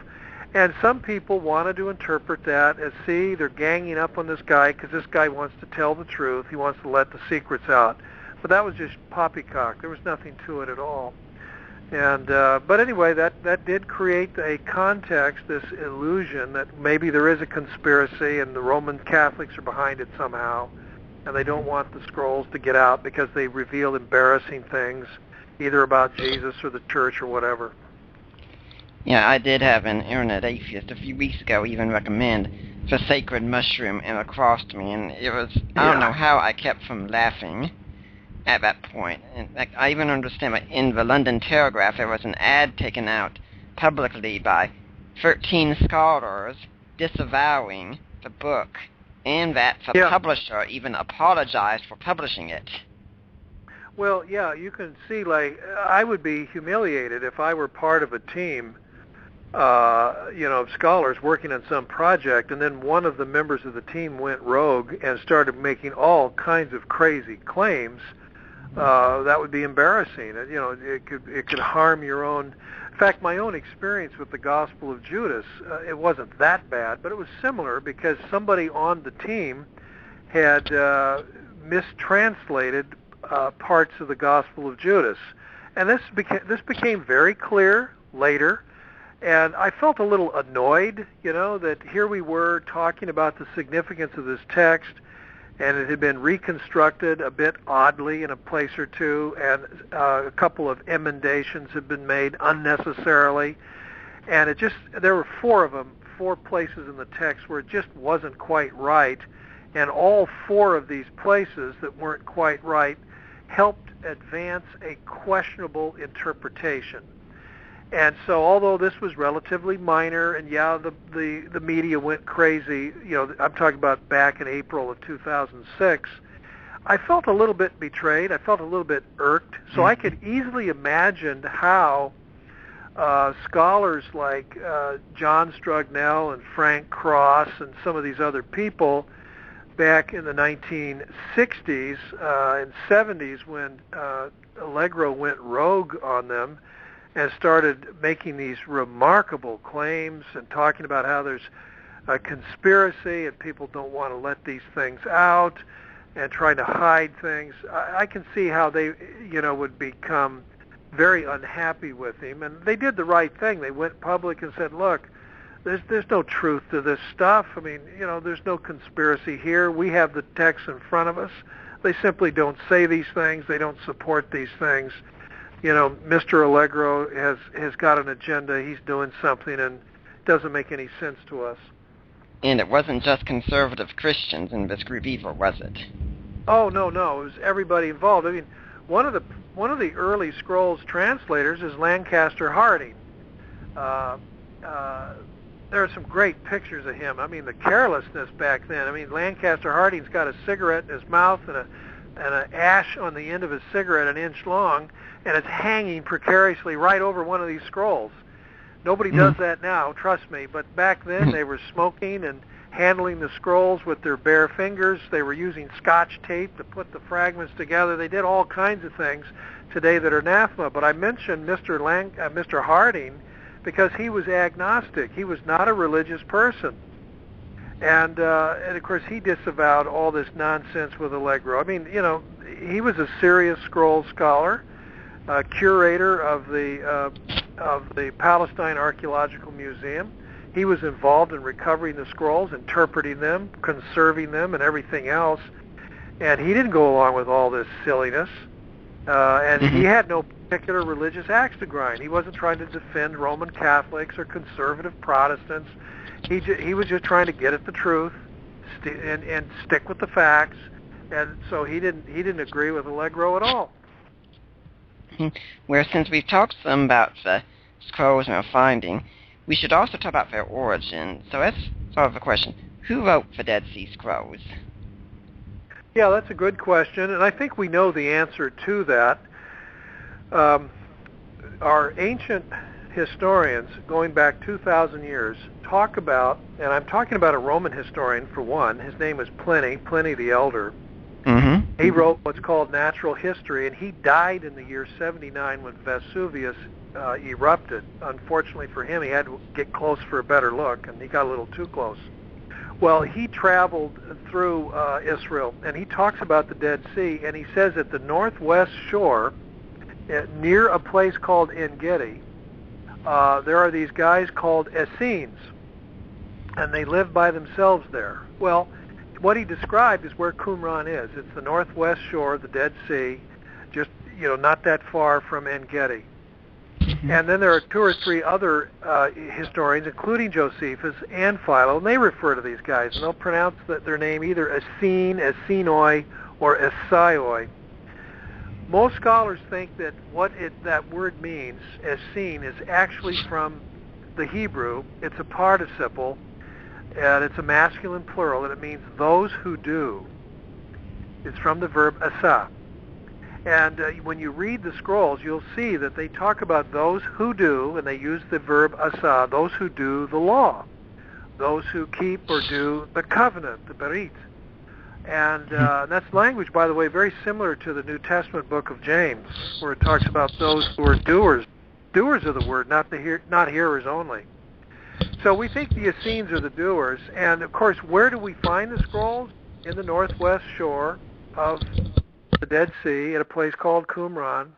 And some people wanted to interpret that as, see, they're ganging up on this guy because this guy wants to tell the truth. He wants to let the secrets out. But that was just poppycock. There was nothing to it at all. And but anyway, that did create a context, this illusion that maybe there is a conspiracy and the Roman Catholics are behind it somehow, and they don't want the scrolls to get out because they reveal embarrassing things, either about Jesus or the church or whatever. Yeah, I did have an internet atheist a few weeks ago even recommend the sacred mushroom and across to me, and it was, I don't know how I kept from laughing at that point. And I even understand that in the London Telegraph there was an ad taken out publicly by 13 scholars disavowing the book, and that the publisher even apologized for publishing it. Well, yeah, you can see, like, I would be humiliated if I were part of a team of scholars working on some project, and then one of the members of the team went rogue and started making all kinds of crazy claims. That would be embarrassing. It could harm your own. In fact, my own experience with the Gospel of Judas, it wasn't that bad, but it was similar because somebody on the team had mistranslated parts of the Gospel of Judas, and this became very clear later. And I felt a little annoyed, that here we were talking about the significance of this text, and it had been reconstructed a bit oddly in a place or two, and a couple of emendations had been made unnecessarily. And there were four places in the text where it just wasn't quite right, and all four of these places that weren't quite right helped advance a questionable interpretation. And so, although this was relatively minor, and the media went crazy, I'm talking about back in April of 2006, I felt a little bit betrayed. I felt a little bit irked. So I could easily imagine how scholars like John Strugnell and Frank Cross and some of these other people back in the 1960s and 70s when Allegro went rogue on them and started making these remarkable claims and talking about how there's a conspiracy and people don't want to let these things out and trying to hide things. I can see how they, would become very unhappy with him. And they did the right thing. They went public and said, look, there's no truth to this stuff. I mean, there's no conspiracy here. We have the text in front of us. They simply don't say these things. They don't support these things. Mr. Allegro has got an agenda. He's doing something, and it doesn't make any sense to us. And it wasn't just conservative Christians in this group either, was it? Oh, no. It was everybody involved. I mean, one of the early scrolls translators is Lancaster Harding. There are some great pictures of him. I mean, the carelessness back then. I mean, Lancaster Harding's got a cigarette in his mouth and an ash on the end of his cigarette an inch long, and it's hanging precariously right over one of these scrolls. Nobody does that now, trust me, but back then they were smoking and handling the scrolls with their bare fingers. They were using Scotch tape to put the fragments together. They did all kinds of things today that are anathema. But I mentioned Mr. Harding because he was agnostic. He was not a religious person. And of course, he disavowed all this nonsense with Allegro. I mean, he was a serious scroll scholar, curator of the Palestine Archaeological Museum. He was involved in recovering the scrolls, interpreting them, conserving them, and everything else. And he didn't go along with all this silliness. And he had no particular religious axe to grind. He wasn't trying to defend Roman Catholics or conservative Protestants. He was just trying to get at the truth and stick with the facts. And so he didn't agree with Allegro at all. Where since we've talked some about the scrolls and our finding, we should also talk about their origin. So that's sort of a question. Who wrote the Dead Sea Scrolls? Yeah, that's a good question, and I think we know the answer to that. Our ancient historians, going back 2,000 years, talk about, and I'm talking about a Roman historian for one, his name is Pliny the Elder. Mm-hmm. He wrote what's called Natural History, and he died in the year 79 when Vesuvius erupted. Unfortunately for him, he had to get close for a better look, and he got a little too close. Well, he traveled through Israel, and he talks about the Dead Sea, and he says at the northwest shore, near a place called En-Gedi, there are these guys called Essenes, and they live by themselves there. Well, what he described is where Qumran is. It's the northwest shore of the Dead Sea, just not that far from En-Gedi. And then there are two or three other historians, including Josephus and Philo, and they refer to these guys, and they'll pronounce their name either Essene, Essenoi, or Essaioi. Most scholars think that that word means, Essene, is actually from the Hebrew. It's a participle, and it's a masculine plural, and it means those who do. It's from the verb asa. And when you read the scrolls, you'll see that they talk about those who do, and they use the verb asa, those who do the law, those who keep or do the covenant, the berit. And that's language, by the way, very similar to the New Testament book of James, where it talks about those who are doers of the word, not hearers only. So we think the Essenes are the doers. And, of course, where do we find the scrolls? In the northwest shore of the Dead Sea at a place called Qumran.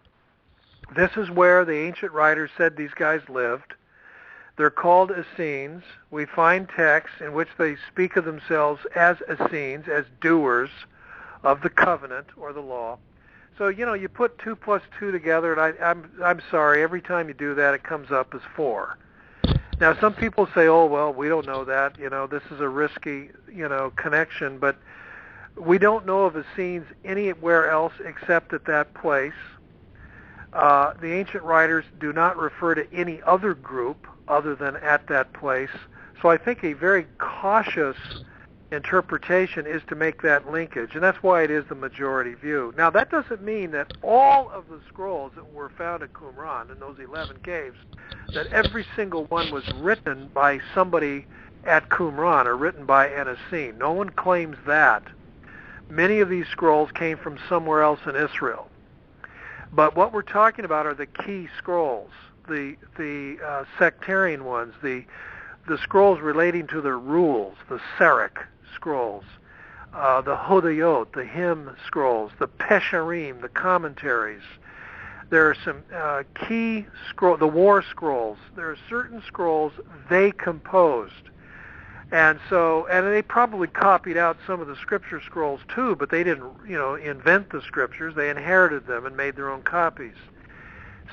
This is where the ancient writers said these guys lived. They're called Essenes. We find texts in which they speak of themselves as Essenes, as doers of the covenant or the law. So, you put 2 plus 2 together, and I'm sorry, every time you do that, it comes up as 4. Now, some people say, oh, well, we don't know that. This is a risky, connection, but we don't know of Essenes anywhere else except at that place. The ancient writers do not refer to any other group other than at that place. So I think a very cautious interpretation is to make that linkage, and that's why it is the majority view. Now, that doesn't mean that all of the scrolls that were found at Qumran in those 11 caves, that every single one was written by somebody at Qumran or written by an Essene. No one claims that. Many of these scrolls came from somewhere else in Israel. But what we're talking about are the key scrolls, the sectarian ones, the scrolls relating to the rules, the Serach scrolls, the Hodayot, the hymn scrolls, the Pesharim, the commentaries. There are some key scrolls, the war scrolls. There are certain scrolls they composed. And they probably copied out some of the scripture scrolls too, but they didn't, invent the scriptures. They inherited them and made their own copies.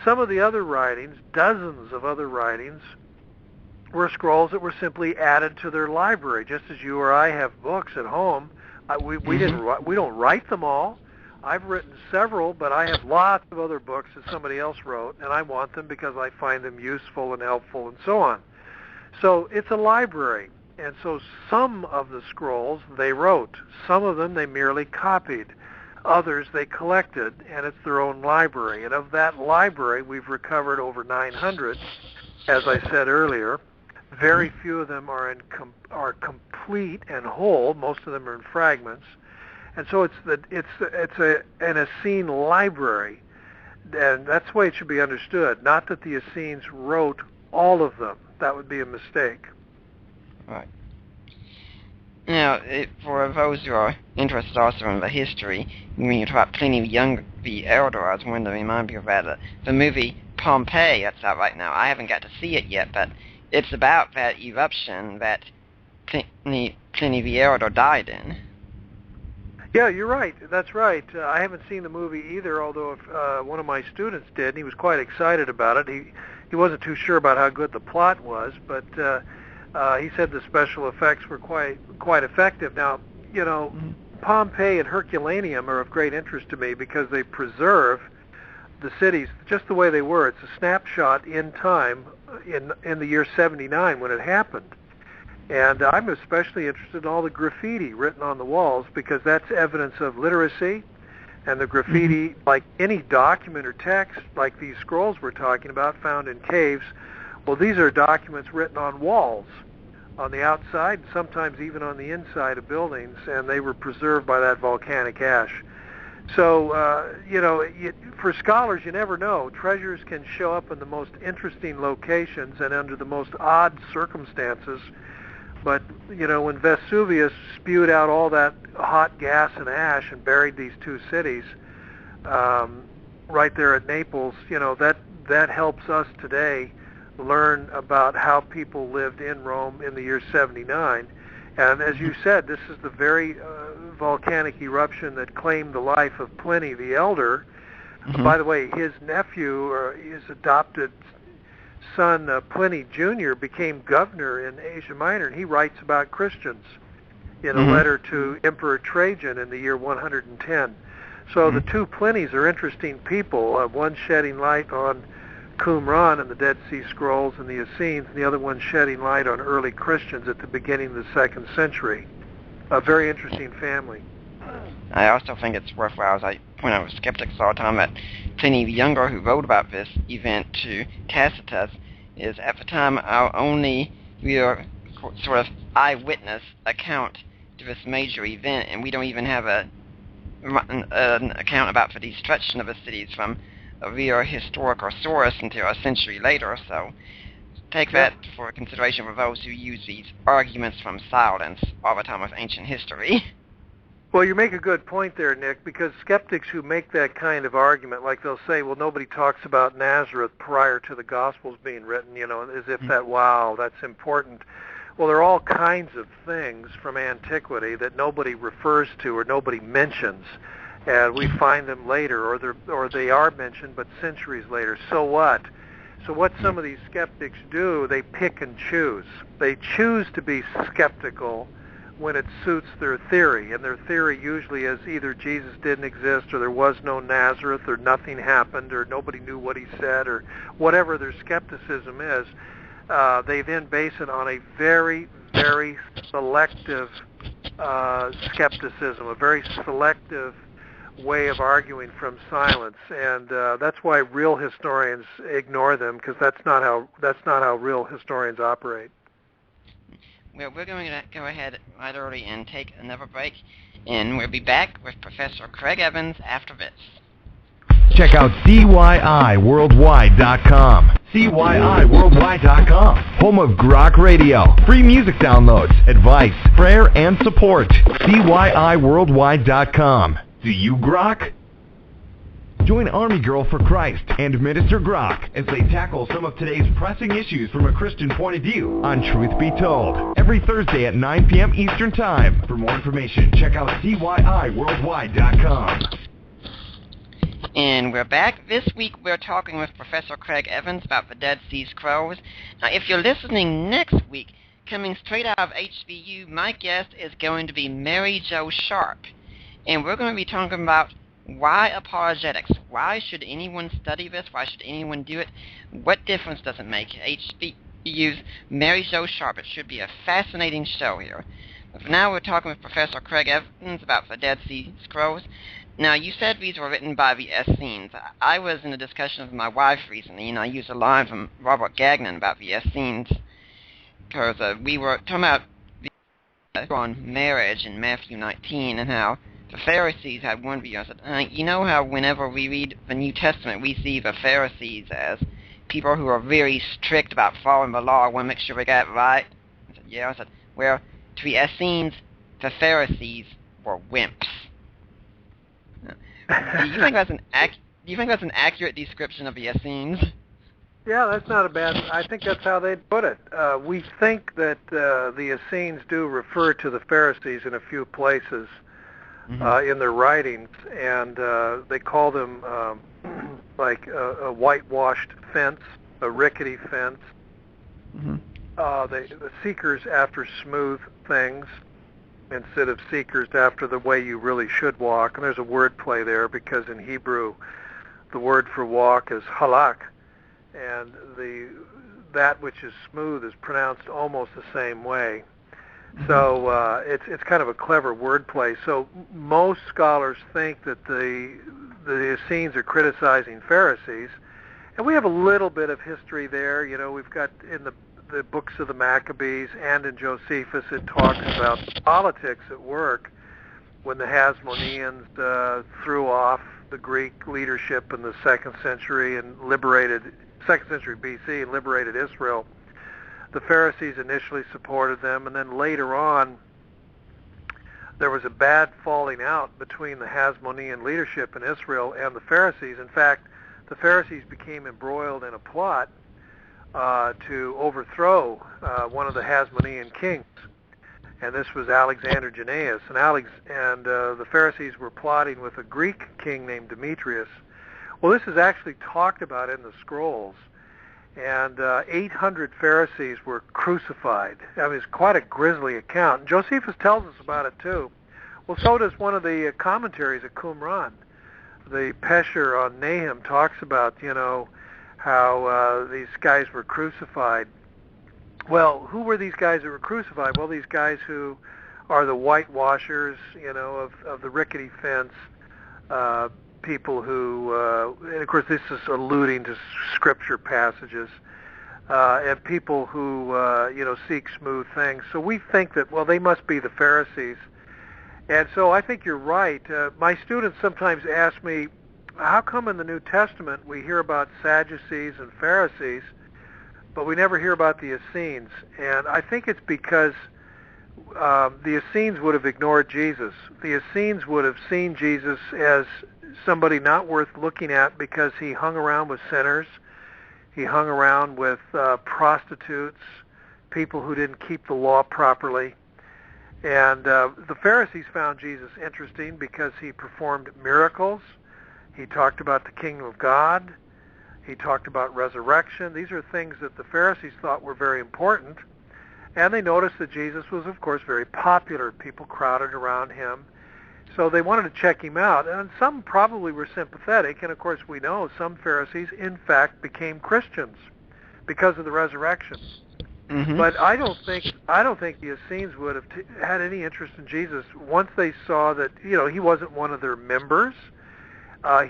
Some of the other writings, dozens of other writings, were scrolls that were simply added to their library, just as you or I have books at home. We don't write them all. I've written several, but I have lots of other books that somebody else wrote, and I want them because I find them useful and helpful and so on. So it's a library. And so some of the scrolls they wrote. Some of them they merely copied. Others they collected, and it's their own library. And of that library, we've recovered over 900, as I said earlier. Very few of them are complete and whole. Most of them are in fragments. And so it's an Essene library, and that's the way it should be understood. Not that the Essenes wrote all of them. That would be a mistake. Right. Now, for those who are interested also in the history, when you talk about Pliny the Elder, I was wanting to remind you of that. The movie Pompeii, that's out right now. I haven't got to see it yet, but it's about that eruption that Pliny the Elder died in. Yeah, you're right. That's right. I haven't seen the movie either, although if, one of my students did, and he was quite excited about it. He wasn't too sure about how good the plot was, but he said the special effects were quite effective. Now, you know, Pompeii and Herculaneum are of great interest to me because they preserve the cities just the way they were. It's a snapshot in time in the year 79 when it happened. And I'm especially interested in all the graffiti written on the walls because that's evidence of literacy. And the graffiti, like any document or text, like these scrolls we're talking about found in caves, well, these are documents written on walls, on the outside, and sometimes even on the inside of buildings, and they were preserved by that volcanic ash. So, you know, for scholars, you never know. Treasures can show up in the most interesting locations and under the most odd circumstances. But, you know, when Vesuvius spewed out all that hot gas and ash and buried these two cities right there at Naples, you know, that helps us today learn about how people lived in Rome in the year 79. And as you said, this is the very volcanic eruption that claimed the life of Pliny the Elder. By the way, his nephew, his adopted son Pliny Jr. became governor in Asia Minor, and he writes about Christians in a letter to Emperor Trajan in the year 110. So the two Plinys are interesting people, one shedding light on Qumran and the Dead Sea Scrolls and the Essenes, and the other one shedding light on early Christians at the beginning of the 2nd century. A very interesting family. I also think it's worthwhile, as I point out with skeptics all the time, that Pliny the Younger, who wrote about this event to Tacitus, is at the time our only real sort of eyewitness account to this major event, and we don't even have an account about the destruction of the cities from a real historical source until a century later. So take that for consideration for those who use these arguments from silence all the time with ancient history. Well, you make a good point there, Nick, because skeptics who make that kind of argument, like they'll say, well, nobody talks about Nazareth prior to the Gospels being written, you know, as if wow, that's important. Well, there are all kinds of things from antiquity that nobody refers to or nobody mentions, and we find them later, or they are mentioned, but centuries later. So what? So what some of these skeptics do, they pick and choose. They choose to be skeptical when it suits their theory, and their theory usually is either Jesus didn't exist, or there was no Nazareth, or nothing happened, or nobody knew what he said, or whatever their skepticism is. They then base it on a very, very selective skepticism, a very selective way of arguing from silence, and that's why real historians ignore them, because that's not how real historians operate. Well, we're going to go ahead right early and take another break, and we'll be back with Professor Craig Evans after this. Check out CYIWorldwide.com. CYIWorldwide.com. Home of Grok Radio. Free music downloads, advice, prayer, and support. CYIWorldwide.com. Do you grok? Join Army Girl for Christ and Minister Grok as they tackle some of today's pressing issues from a Christian point of view on Truth Be Told. Every Thursday at 9 p.m. Eastern Time. For more information, check out CYIWorldwide.com. And we're back. This week we're talking with Professor Craig Evans about the Dead Sea Scrolls. Now, if you're listening next week, coming straight out of HBU, my guest is going to be Mary Jo Sharp. And we're going to be talking about why apologetics? Why should anyone study this? Why should anyone do it? What difference does it make? HBU's Mary Jo Sharp. It should be a fascinating show here. But for now, we're talking with Professor Craig Evans about the Dead Sea Scrolls. Now, you said these were written by the Essenes. I was in a discussion with my wife recently, and I used a line from Robert Gagnon about the Essenes, because we were talking about on marriage in Matthew 19 and how the Pharisees had one view. I said, you know how whenever we read the New Testament, we see the Pharisees as people who are very strict about following the law. I want to make sure we got it right. I said, yeah. I said, well, to the Essenes, the Pharisees were wimps. Do you think that's an accurate description of the Essenes? Yeah, that's not a bad. I think that's how they'd put it. We think that the Essenes do refer to the Pharisees in a few places in their writings, and they call them like a whitewashed fence, a rickety fence. The seekers after smooth things instead of seekers after the way you really should walk. And there's a word play there because in Hebrew, the word for walk is halak, and that which is smooth is pronounced almost the same way. So it's kind of a clever wordplay. So most scholars think that the Essenes are criticizing Pharisees, and we have a little bit of history there. You know, we've got in the books of the Maccabees and in Josephus, it talks about politics at work when the Hasmoneans threw off the Greek leadership in the 2nd century and 2nd century BC and liberated Israel. The Pharisees initially supported them, and then later on there was a bad falling out between the Hasmonean leadership in Israel and the Pharisees. In fact, the Pharisees became embroiled in a plot to overthrow one of the Hasmonean kings, and this was Alexander Jannaeus. And the Pharisees were plotting with a Greek king named Demetrius. Well, this is actually talked about in the scrolls, and 800 Pharisees were crucified. I mean, it's quite a grisly account. And Josephus tells us about it too. Well, so does one of the commentaries of Qumran. The Pesher on Nahum talks about, you know, how these guys were crucified. Well, who were these guys that were crucified? Well, these guys who are the whitewashers, you know, of the rickety fence, people who, and of course this is alluding to scripture passages, and people who, you know, seek smooth things. So we think that, well, they must be the Pharisees. And so I think you're right. My students sometimes ask me, how come in the New Testament we hear about Sadducees and Pharisees, but we never hear about the Essenes? And I think it's because the Essenes would have ignored Jesus. The Essenes would have seen Jesus as somebody not worth looking at because he hung around with sinners. He hung around with prostitutes, people who didn't keep the law properly. And the Pharisees found Jesus interesting because he performed miracles. He talked about the kingdom of God. He talked about resurrection. These are things that the Pharisees thought were very important. And they noticed that Jesus was, of course, very popular. People crowded around him. So they wanted to check him out. And some probably were sympathetic. And, of course, we know some Pharisees, in fact, became Christians because of the resurrection. But I don't think the Essenes would have had any interest in Jesus once they saw that, you know, he wasn't one of their members.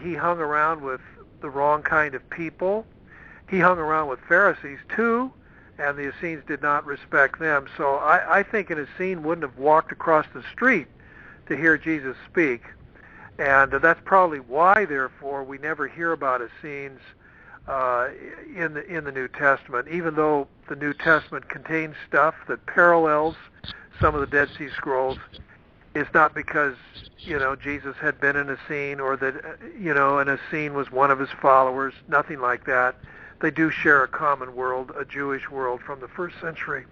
He hung around with the wrong kind of people. He hung around with Pharisees too, and the Essenes did not respect them. So I think an Essene wouldn't have walked across the street to hear Jesus speak, and that's probably why, therefore, we never hear about Essenes in the New Testament, even though the New Testament contains stuff that parallels some of the Dead Sea Scrolls. It's not because, you know, Jesus had been an Essene or that, you know, an Essene was one of his followers, nothing like that. They do share a common world, a Jewish world from the 1st century.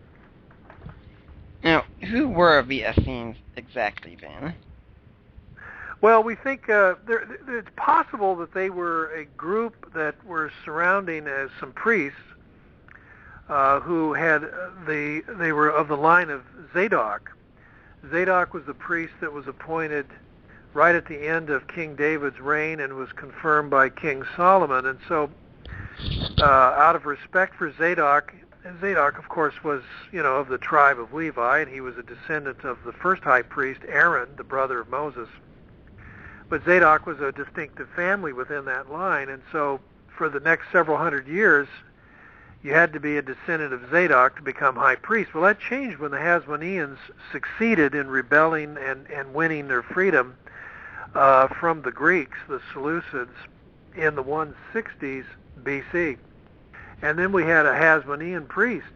Now, who were the Essenes exactly then? Well, we think it's possible that they were a group that were surrounding some priests who had they were of the line of Zadok. Zadok was the priest that was appointed right at the end of King David's reign and was confirmed by King Solomon. And so out of respect for Zadok, and Zadok, of course, was, you know, of the tribe of Levi, and he was a descendant of the first high priest, Aaron, the brother of Moses. But Zadok was a distinctive family within that line, and so for the next several hundred years, you had to be a descendant of Zadok to become high priest. Well, that changed when the Hasmoneans succeeded in rebelling and winning their freedom from the Greeks, the Seleucids, in the 160s BC. And then we had a Hasmonean priest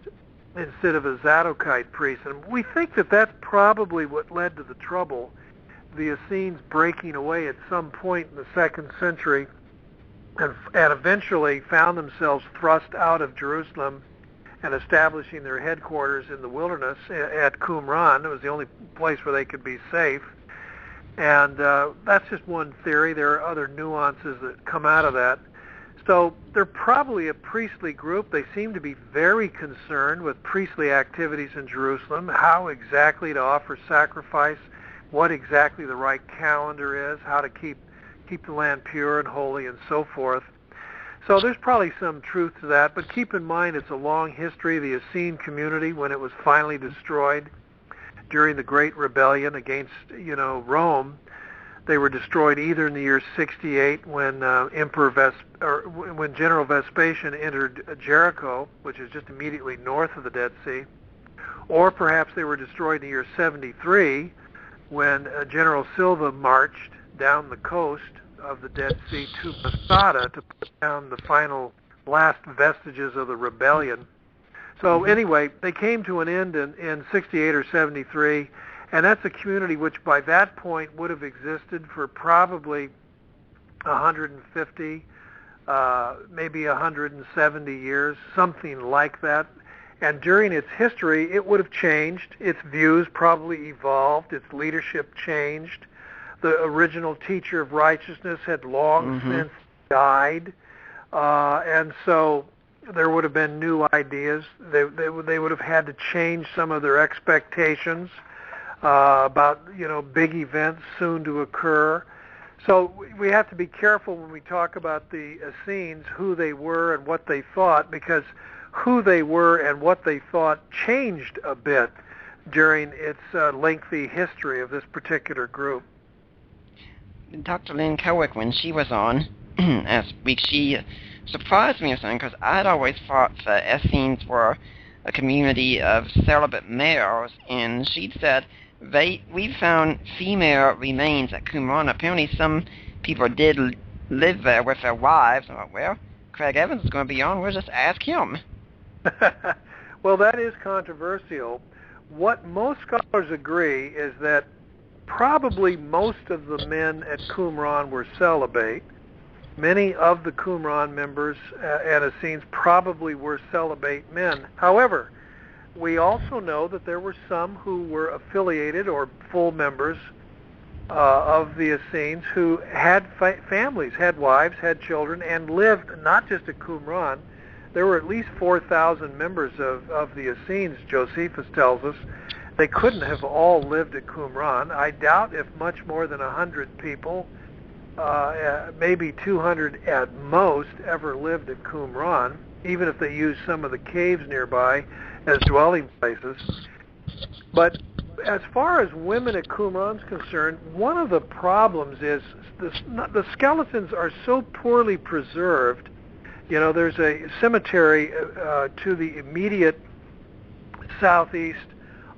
instead of a Zadokite priest. And we think that that's probably what led to the trouble. The Essenes breaking away at some point in the 2nd century and eventually found themselves thrust out of Jerusalem and establishing their headquarters in the wilderness at Qumran. It was the only place where they could be safe. And that's just one theory. There are other nuances that come out of that. So they're probably a priestly group. They seem to be very concerned with priestly activities in Jerusalem, how exactly to offer sacrifice, what exactly the right calendar is, how to keep the land pure and holy, and so forth. So there's probably some truth to that, but keep in mind it's a long history. The Essene community, when it was finally destroyed during the Great Rebellion against, Rome, they were destroyed either in the year 68 when when General Vespasian entered Jericho, which is just immediately north of the Dead Sea, or perhaps they were destroyed in the year 73 when General Silva marched down the coast of the Dead Sea to Masada to put down the final last vestiges of the rebellion. So anyway, they came to an end in 68 or 73, and that's a community which by that point would have existed for probably 150, maybe 170 years, something like that. And during its history, it would have changed. Its views probably evolved. Its leadership changed. The original teacher of righteousness had long since died. And so there would have been new ideas. They would have had to change some of their expectations about, big events soon to occur. So we have to be careful when we talk about the Essenes, who they were and what they thought, because who they were and what they thought changed a bit during its lengthy history of this particular group. Dr. Lynn Cowick, when she was on last week, she surprised me or something, because I'd always thought the Essenes were a community of celibate males, and she'd said we found female remains at Qumran. Apparently some people did live there with their wives. I thought, well, Craig Evans is going to be on. We'll just ask him. Well, that is controversial. What most scholars agree is that probably most of the men at Qumran were celibate. Many of the Qumran members and Essenes probably were celibate men. However, we also know that there were some who were affiliated or full members of the Essenes who had families, had wives, had children, and lived not just at Qumran. There were at least 4,000 members of the Essenes, Josephus tells us. They couldn't have all lived at Qumran. I doubt if much more than 100 people, maybe 200 at most, ever lived at Qumran, even if they used some of the caves nearby as dwelling places. But as far as women at Qumran is concerned, one of the problems is the skeletons are so poorly preserved. There's a cemetery to the immediate southeast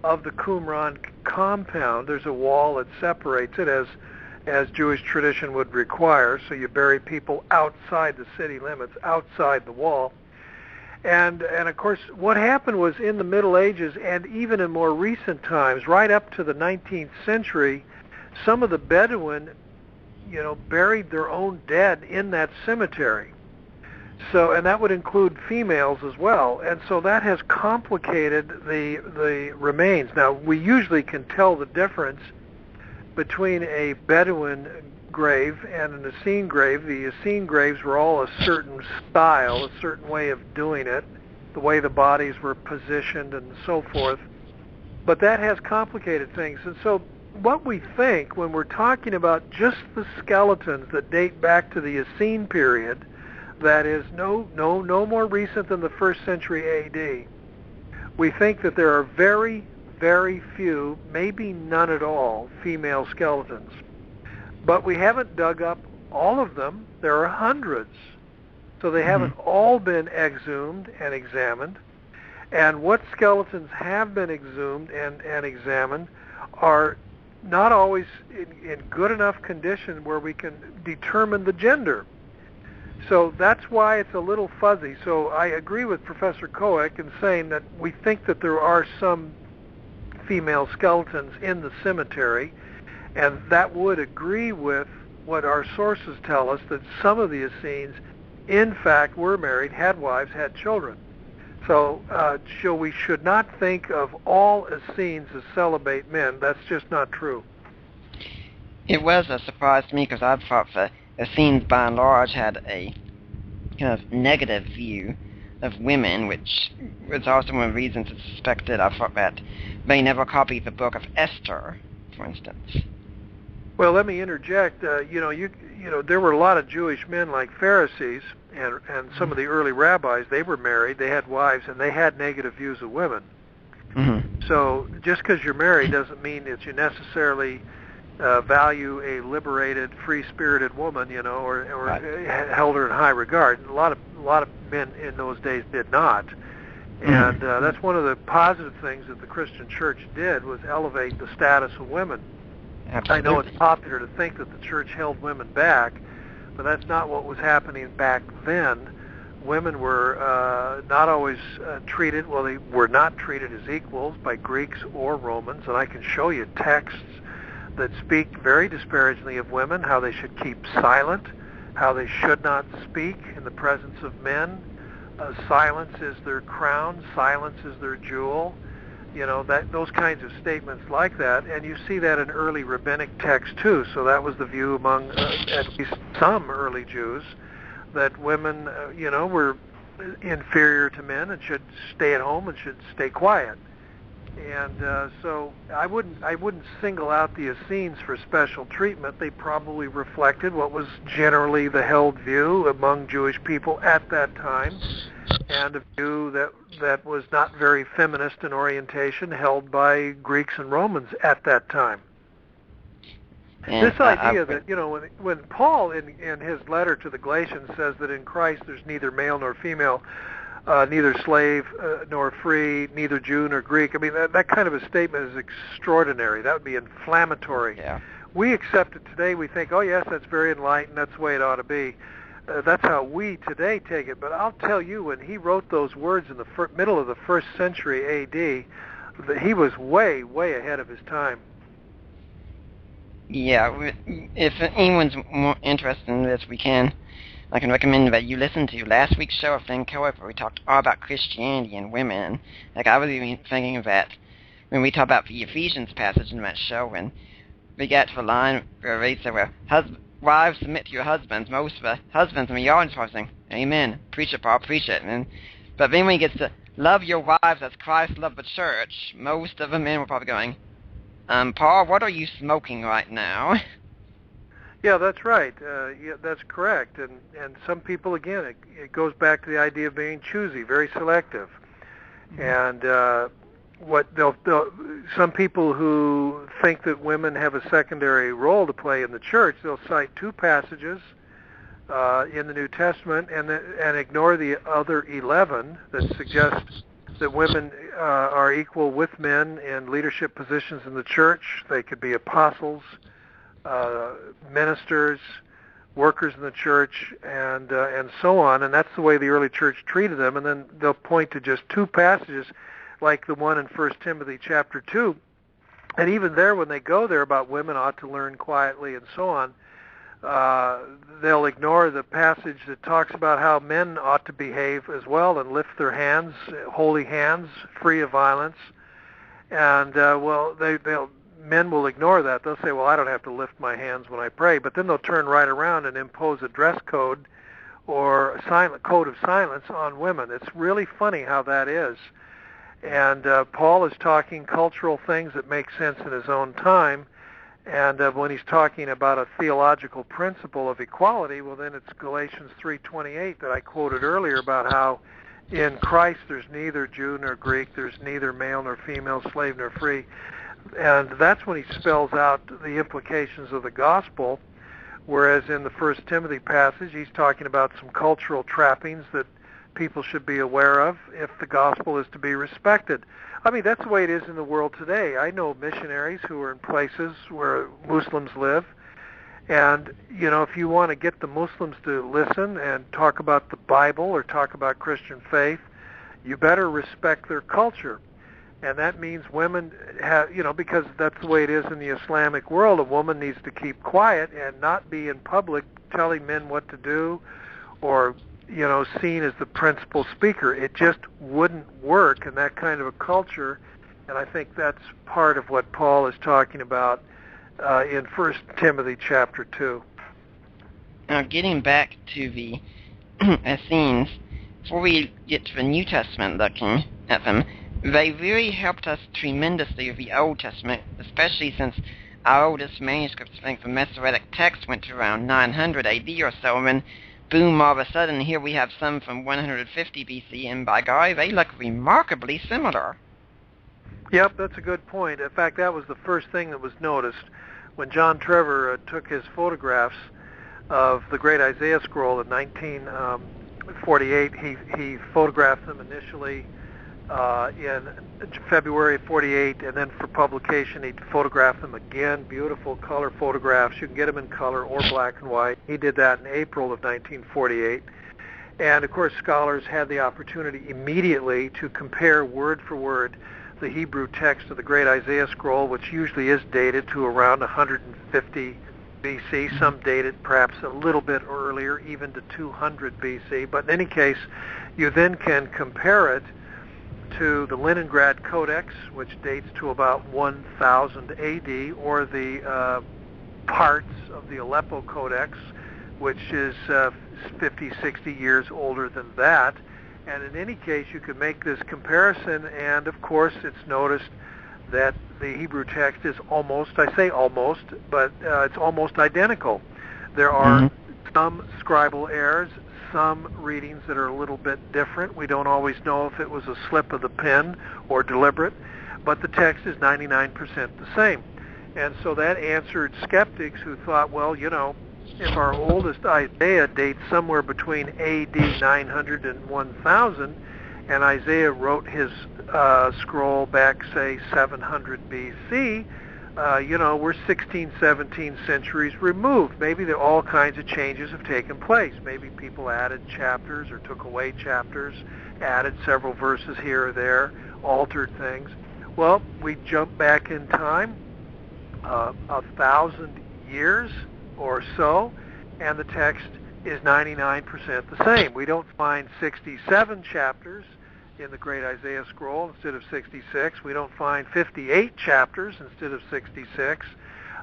of the Qumran compound. There's a wall that separates it as Jewish tradition would require, so you bury people outside the city limits, outside the wall. And of course, what happened was in the Middle Ages and even in more recent times, right up to the 19th century, some of the Bedouin, buried their own dead in that cemetery. So, and that would include females as well. And so that has complicated the remains. Now, we usually can tell the difference between a Bedouin grave and an Essene grave. The Essene graves were all a certain style, a certain way of doing it, the way the bodies were positioned and so forth. But that has complicated things. And so what we think when we're talking about just the skeletons that date back to the Essene period, that is no more recent than the 1st century AD, we think that there are very, very few, maybe none at all, female skeletons. But we haven't dug up all of them. There are hundreds. So they haven't all been exhumed and examined. And what skeletons have been exhumed and examined are not always in good enough condition where we can determine the gender. So that's why it's a little fuzzy. So I agree with Professor Koech in saying that we think that there are some female skeletons in the cemetery, and that would agree with what our sources tell us, that some of the Essenes, in fact, were married, had wives, had children. So we should not think of all Essenes as celibate men. That's just not true. It was a surprise to me because I thought the Essenes, by and large, had a kind of negative view of women, which was also one of the reasons it's suspected. I thought that they never copied the book of Esther, for instance. Well, let me interject. There were a lot of Jewish men like Pharisees and some of the early rabbis. They were married, they had wives, and they had negative views of women. Mm-hmm. So just because you're married doesn't mean that you necessarily value a liberated, free-spirited woman, or right. Held her in high regard. A lot of men in those days did not. And that's one of the positive things that the Christian church did, was elevate the status of women. Absolutely. I know it's popular to think that the church held women back, but that's not what was happening back then. Women were not always treated, well, they were not treated as equals by Greeks or Romans, and I can show you texts that speak very disparagingly of women, how they should keep silent, how they should not speak in the presence of men. Silence is their crown, silence is their jewel. Those kinds of statements like that, and you see that in early rabbinic texts too. So that was the view among at least some early Jews, that women, were inferior to men and should stay at home and should stay quiet. And so I wouldn't single out the Essenes for special treatment. They probably reflected what was generally the held view among Jewish people at that time, and a view that was not very feminist in orientation, held by Greeks and Romans at that time. And this idea that, when Paul in his letter to the Galatians says that in Christ there's neither male nor female, neither slave nor free, neither Jew nor Greek, I mean, that kind of a statement is extraordinary. That would be inflammatory. Yeah. We accept it today. We think, oh, yes, that's very enlightened. That's the way it ought to be. That's how we today take it. But I'll tell you, when he wrote those words in the middle of the 1st century A.D., he was way, way ahead of his time. Yeah, if anyone's more interested in this, I can recommend that you listen to last week's show of Finn Coep, where we talked all about Christianity and women. Like, I was even thinking of that when we talked about the Ephesians passage in that show, when we got to the line where they said, well, wives, submit to your husbands. Most of the husbands in the audience are saying, amen, preach it, Paul, preach it. But then when he gets to love your wives as Christ loved the church, most of the men were probably going, Paul, what are you smoking right now? Yeah, that's right. Yeah, that's correct. And some people, again, it goes back to the idea of being choosy, very selective. Mm-hmm. And some people who think that women have a secondary role to play in the church, they'll cite 2 passages in the New Testament and ignore the other 11 that suggest that women are equal with men in leadership positions in the church. They could be apostles, ministers, workers in the church, and so on. And that's the way the early church treated them. And then they'll point to just 2 passages, like the one in 1 Timothy chapter 2. And even there, when they go there about women ought to learn quietly and so on, they'll ignore the passage that talks about how men ought to behave as well and lift their hands, holy hands, free of violence. And, men will ignore that. They'll say, well, I don't have to lift my hands when I pray. But then they'll turn right around and impose a dress code or a code of silence on women. It's really funny how that is. And Paul is talking cultural things that make sense in his own time. And when he's talking about a theological principle of equality, well, then it's Galatians 3:28 that I quoted earlier about how in Christ there's neither Jew nor Greek, there's neither male nor female, slave nor free. And that's when he spells out the implications of the gospel, whereas in the 1 Timothy passage, he's talking about some cultural trappings that people should be aware of if the gospel is to be respected. I mean, that's the way it is in the world today. I know missionaries who are in places where Muslims live, And, if you want to get the Muslims to listen and talk about the Bible or talk about Christian faith, you better respect their culture. And that means women have, because that's the way it is in the Islamic world, a woman needs to keep quiet and not be in public telling men what to do or, seen as the principal speaker. It just wouldn't work in that kind of a culture. And I think that's part of what Paul is talking about in 1 Timothy chapter 2. Now, getting back to the Essenes, before we get to the New Testament looking at them, they really helped us tremendously with the Old Testament, especially since our oldest manuscripts, I think the Masoretic text, went to around 900 AD or so, and then boom, all of a sudden, here we have some from 150 BC, and by golly, they look remarkably similar. Yep, that's a good point. In fact, that was the first thing that was noticed. When John Trevor took his photographs of the Great Isaiah Scroll in 1948, he photographed them initially in February of 48, and then for publication he photographed them again, beautiful color photographs. You can get them in color or black and white. He did that in April of 1948. And of course, scholars had the opportunity immediately to compare word for word the Hebrew text of the Great Isaiah Scroll, which usually is dated to around 150 BC. Some date it perhaps a little bit earlier, even to 200 BC. But in any case, you then can compare it to the Leningrad Codex, which dates to about 1000 AD, or the parts of the Aleppo Codex, which is 50, 60 years older than that. And in any case, you can make this comparison, and of course it's noticed that the Hebrew text is almost, I say almost, but it's almost identical. There are some scribal errors, some readings that are a little bit different. We don't always know if it was a slip of the pen or deliberate, but the text is 99% the same. And so that answered skeptics who thought, well, if our oldest Isaiah dates somewhere between AD 900 and 1000, and Isaiah wrote his scroll back, say, 700 BC, we're 16, 17 centuries removed. Maybe all kinds of changes have taken place. Maybe people added chapters or took away chapters, added several verses here or there, altered things. Well, we jump back in time 1,000 years or so, and the text is 99% the same. We don't find 67 chapters in the Great Isaiah Scroll instead of 66. We don't find 58 chapters instead of 66.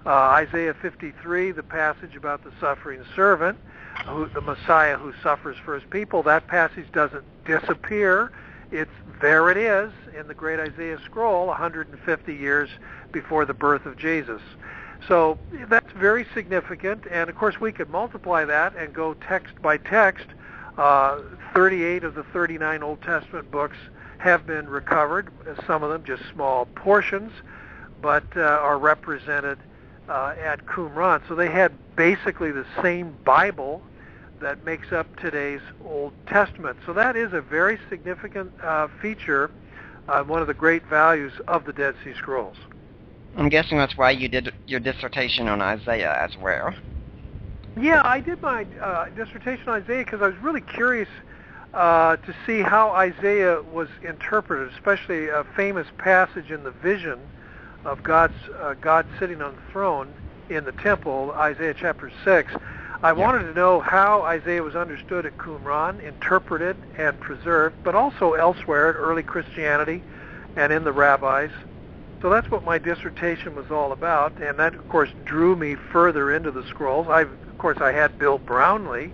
Isaiah 53, the passage about the suffering servant, the Messiah who suffers for his people, that passage doesn't disappear. There it is in the Great Isaiah Scroll 150 years before the birth of Jesus. So that's very significant, and of course we could multiply that and go text by text. 38 of the 39 Old Testament books have been recovered, some of them just small portions, but are represented at Qumran. So they had basically the same Bible that makes up today's Old Testament. So that is a very significant feature, one of the great values of the Dead Sea Scrolls. I'm guessing that's why you did your dissertation on Isaiah as well. Yeah, I did my dissertation on Isaiah because I was really curious to see how Isaiah was interpreted, especially a famous passage in the vision of God sitting on the throne in the temple, Isaiah chapter 6. I wanted to know how Isaiah was understood at Qumran, interpreted and preserved, but also elsewhere at early Christianity and in the rabbis. So that's what my dissertation was all about, and that, of course, drew me further into the scrolls. Of course, I had Bill Brownlee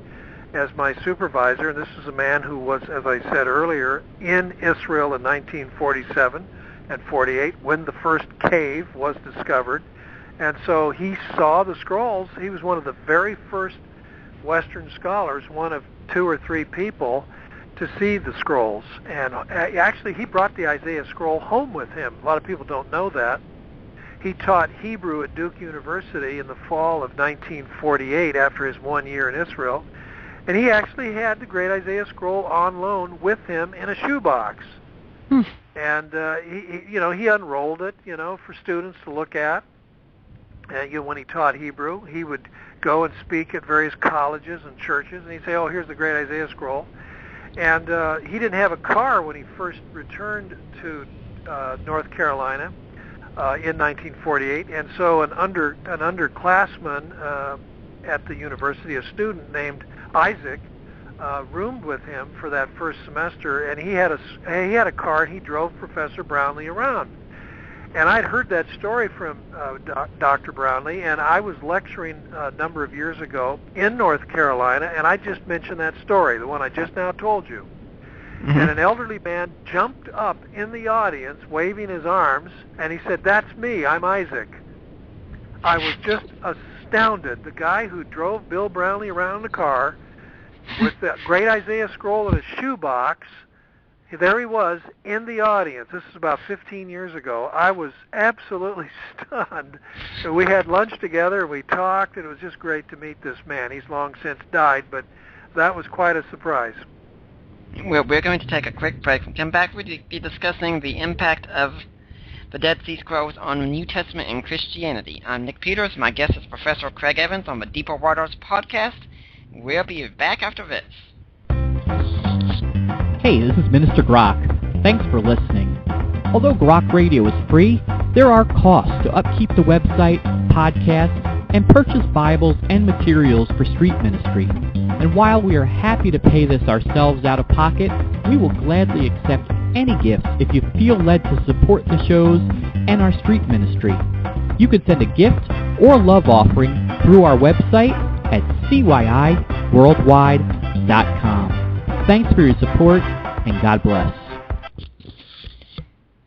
as my supervisor, and this is a man who was, as I said earlier, in Israel in 1947 and 48 when the first cave was discovered. And so he saw the scrolls. He was one of the very first Western scholars, one of 2 or 3 people to see the scrolls. And actually, he brought the Isaiah scroll home with him. A lot of people don't know that. He taught Hebrew at Duke University in the fall of 1948 after his 1 year in Israel. And he actually had the Great Isaiah Scroll on loan with him in a shoebox. And he unrolled it, for students to look at. When he taught Hebrew, he would go and speak at various colleges and churches, and he'd say, "Oh, here's the Great Isaiah Scroll." And he didn't have a car when he first returned to North Carolina in 1948, and so an underclassman at the university, a student named Isaac, roomed with him for that first semester, and he had a car, and he drove Professor Brownlee around. And I'd heard that story from Dr. Brownlee, and I was lecturing a number of years ago in North Carolina, and I just mentioned that story, the one I just now told you. Mm-hmm. And an elderly man jumped up in the audience, waving his arms, and he said, "That's me, I'm Isaac." I was just astounded. The guy who drove Bill Brownlee around in the car with the Great Isaiah Scroll in a shoebox, there he was in the audience. This is about 15 years ago. I was absolutely stunned. So we had lunch together, and we talked, and it was just great to meet this man. He's long since died, but that was quite a surprise. Well, we're going to take a quick break. When we come back, we'll be discussing the impact of the Dead Sea Scrolls on the New Testament and Christianity. I'm Nick Peters. My guest is Professor Craig Evans on the Deeper Waters podcast. We'll be back after this. Hey, this is Minister Grok. Thanks for listening. Although Grok Radio is free, there are costs to upkeep the website, podcasts, and purchase Bibles and materials for street ministry. And while we are happy to pay this ourselves out of pocket, we will gladly accept any gift if you feel led to support the shows and our street ministry. You can send a gift or love offering through our website at cyiworldwide.com. Thanks for your support, and God bless.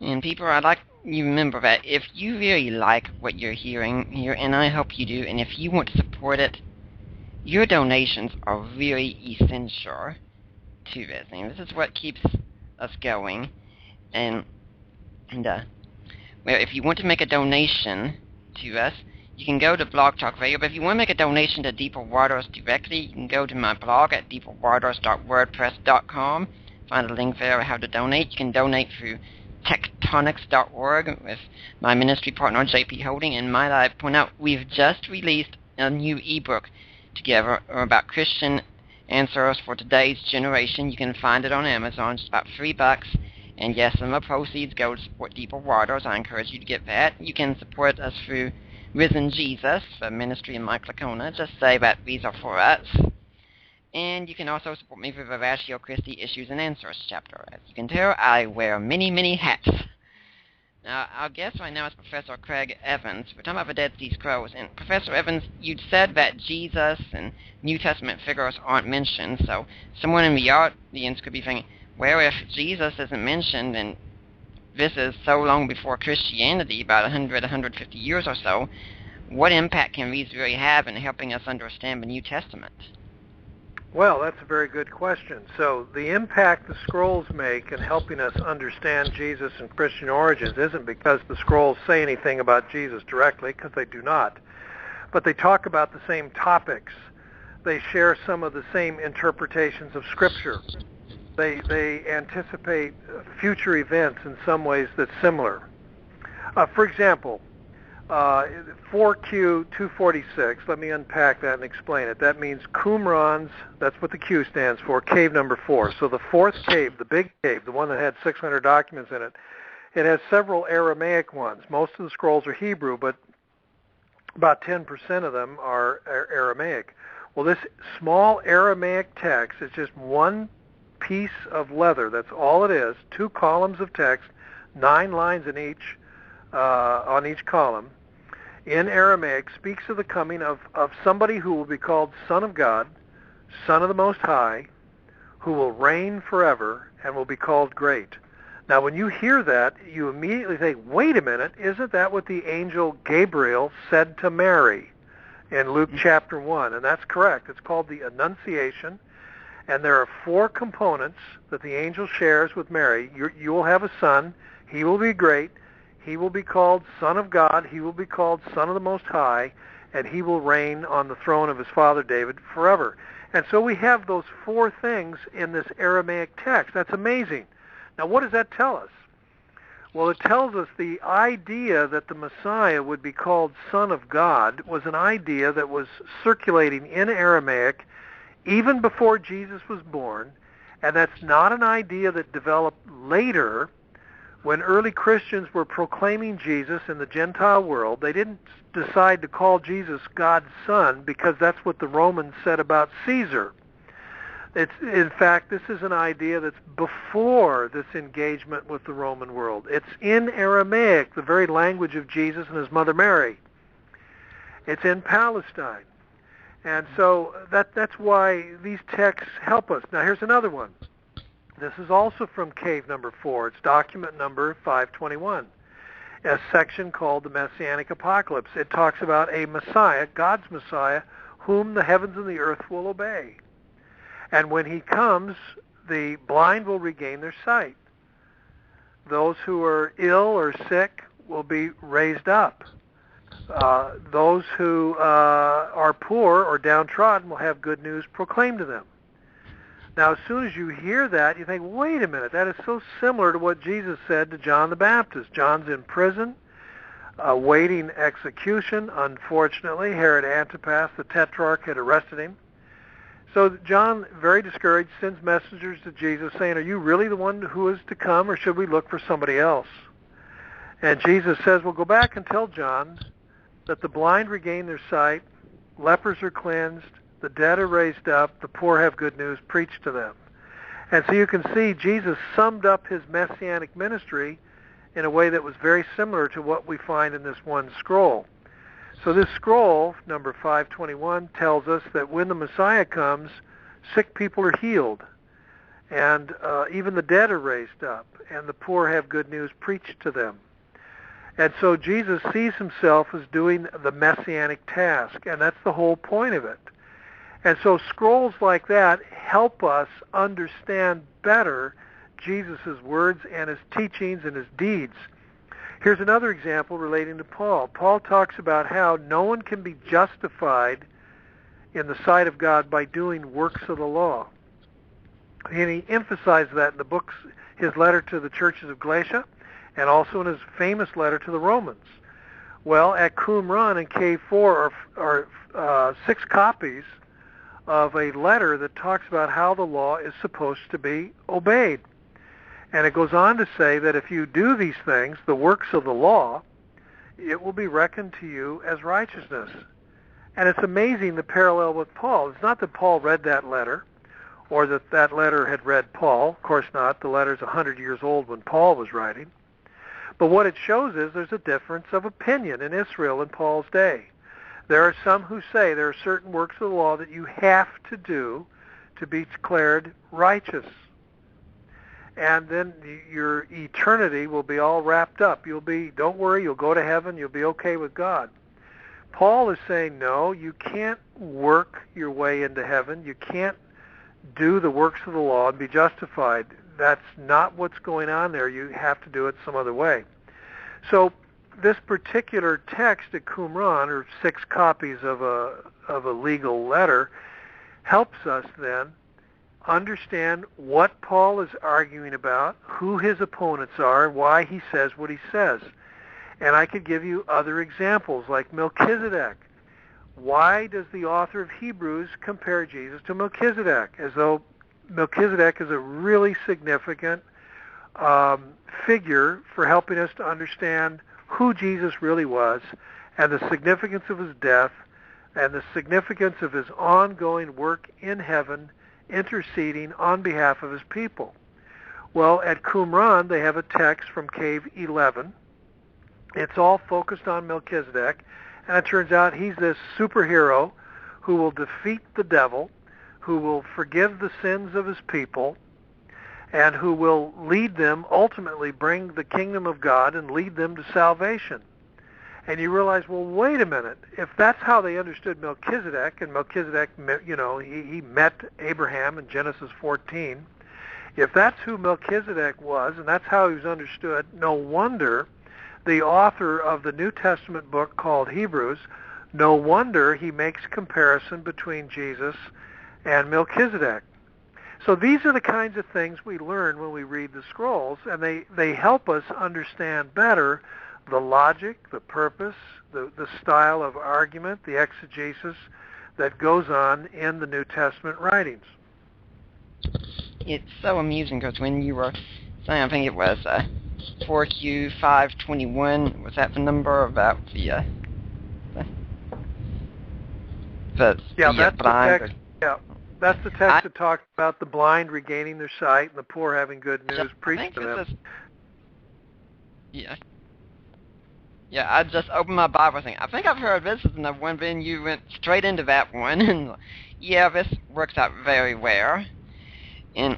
And people, I'd like you to remember that if you really like what you're hearing here, and I hope you do, and if you want to support it, your donations are really essential to this. And this is what keeps us going. And well, if you want to make a donation to us, you can go to Blog Talk Radio, but if you want to make a donation to Deeper Waters directly, you can go to my blog at deeperwaters.wordpress.com, find a link there how to donate. You can donate through tectonics.org with my ministry partner, JP Holding, and might I point out, we've just released a new ebook together about Christian answers for today's generation. You can find it on Amazon. It's about $3. And yes, some of the proceeds go to support Deeper Waters. I encourage you to get that. You can support us through Risen Jesus, the ministry in Mike Lacona. Just say that these are for us. And you can also support me through the Ratio Christi Issues and Answers chapter. As you can tell, I wear many, many hats. Now, our guest right now is Professor Craig Evans. We're talking about the Dead Sea Scrolls. And Professor Evans, you'd said that Jesus and New Testament figures aren't mentioned, so someone in the audience could be thinking, well, if Jesus isn't mentioned, and this is so long before Christianity, about 100, 150 years or so, what impact can these really have in helping us understand the New Testament? Well, that's a very good question. So the impact the scrolls make in helping us understand Jesus and Christian origins isn't because the scrolls say anything about Jesus directly, because they do not, but they talk about the same topics. They share some of the same interpretations of Scripture. They anticipate future events in some ways that's similar. For example, 4Q246, let me unpack that and explain it. That means Qumran's, that's what the Q stands for, cave number 4. So the fourth cave, the big cave, the one that had 600 documents in it, it has several Aramaic ones. Most of the scrolls are Hebrew, but about 10% of them are Aramaic. Well, this small Aramaic text is just one piece of leather. That's all it is. 2 columns of text, 9 lines in each, on each column. In Aramaic, speaks of the coming of somebody who will be called Son of God, Son of the Most High, who will reign forever and will be called Great. Now, when you hear that, you immediately think, wait a minute, isn't that what the angel Gabriel said to Mary in Luke chapter 1? And that's correct. It's called the Annunciation. And there are 4 components that the angel shares with Mary. You will have a son. He will be great. He will be called Son of God. He will be called Son of the Most High. And he will reign on the throne of his father David forever. And so we have those 4 things in this Aramaic text. That's amazing. Now, what does that tell us? Well, it tells us the idea that the Messiah would be called Son of God was an idea that was circulating in Aramaic even before Jesus was born, and that's not an idea that developed later when early Christians were proclaiming Jesus in the Gentile world. They didn't decide to call Jesus God's Son because that's what the Romans said about Caesar. In fact, this is an idea that's before this engagement with the Roman world. It's in Aramaic, the very language of Jesus and his mother Mary. It's in Palestine. And so that's why these texts help us. Now here's another one. This is also from cave number 4. It's document number 521, a section called the Messianic Apocalypse. It talks about a Messiah, God's Messiah, whom the heavens and the earth will obey. And when he comes, the blind will regain their sight. Those who are ill or sick will be raised up. Those who are poor or downtrodden will have good news proclaimed to them. Now, as soon as you hear that, you think, wait a minute, that is so similar to what Jesus said to John the Baptist. John's in prison, awaiting execution. Unfortunately, Herod Antipas, the tetrarch, had arrested him. So John, very discouraged, sends messengers to Jesus saying, are you really the one who is to come, or should we look for somebody else? And Jesus says, well, go back and tell John that the blind regain their sight, lepers are cleansed, the dead are raised up, the poor have good news preached to them. And so you can see Jesus summed up his messianic ministry in a way that was very similar to what we find in this one scroll. So this scroll, number 521, tells us that when the Messiah comes, sick people are healed, and even the dead are raised up, and the poor have good news preached to them. And so Jesus sees himself as doing the messianic task, and that's the whole point of it. And so scrolls like that help us understand better Jesus' words and his teachings and his deeds. Here's another example relating to Paul. Paul talks about how no one can be justified in the sight of God by doing works of the law. And he emphasized that in the books, his letter to the churches of Galatia, and also in his famous letter to the Romans. Well, at Qumran in Cave 4 are 6 copies of a letter that talks about how the law is supposed to be obeyed. And it goes on to say that if you do these things, the works of the law, it will be reckoned to you as righteousness. And it's amazing the parallel with Paul. It's not that Paul read that letter or that that letter had read Paul. Of course not. The letter's 100 years old when Paul was writing. But what it shows is there's a difference of opinion in Israel in Paul's day. There are some who say there are certain works of the law that you have to do to be declared righteous. And then your eternity will be all wrapped up. Don't worry, you'll go to heaven, you'll be okay with God. Paul is saying, no, you can't work your way into heaven. You can't do the works of the law and be justified. That's not what's going on there. You have to do it some other way. So this particular text at Qumran, or 6 copies of a legal letter, helps us then understand what Paul is arguing about, who his opponents are, and why he says what he says. And I could give you other examples, like Melchizedek. Why does the author of Hebrews compare Jesus to Melchizedek, as though Melchizedek is a really significant figure for helping us to understand who Jesus really was and the significance of his death and the significance of his ongoing work in heaven interceding on behalf of his people. Well, at Qumran, they have a text from Cave 11. It's all focused on Melchizedek, and it turns out he's this superhero who will defeat the devil, who will forgive the sins of his people, and who will lead them, ultimately bring the kingdom of God and lead them to salvation. And you realize, well, wait a minute. If that's how they understood Melchizedek, and Melchizedek, he met Abraham in Genesis 14, if that's who Melchizedek was, and that's how he was understood, no wonder the author of the New Testament book called Hebrews, no wonder he makes comparison between Jesus and Melchizedek. So these are the kinds of things we learn when we read the scrolls, and they help us understand better the logic, the purpose, the style of argument, the exegesis that goes on in the New Testament writings. It's so amusing because when you were saying, I think it was 4Q521, was that the number about Yeah, that's the text. Yeah, that's the text that talks about the blind regaining their sight and the poor having good news preached to them. Yeah, I just opened my Bible thing. I think I've heard this is another one, then you went straight into that one. And yeah, this works out very well. And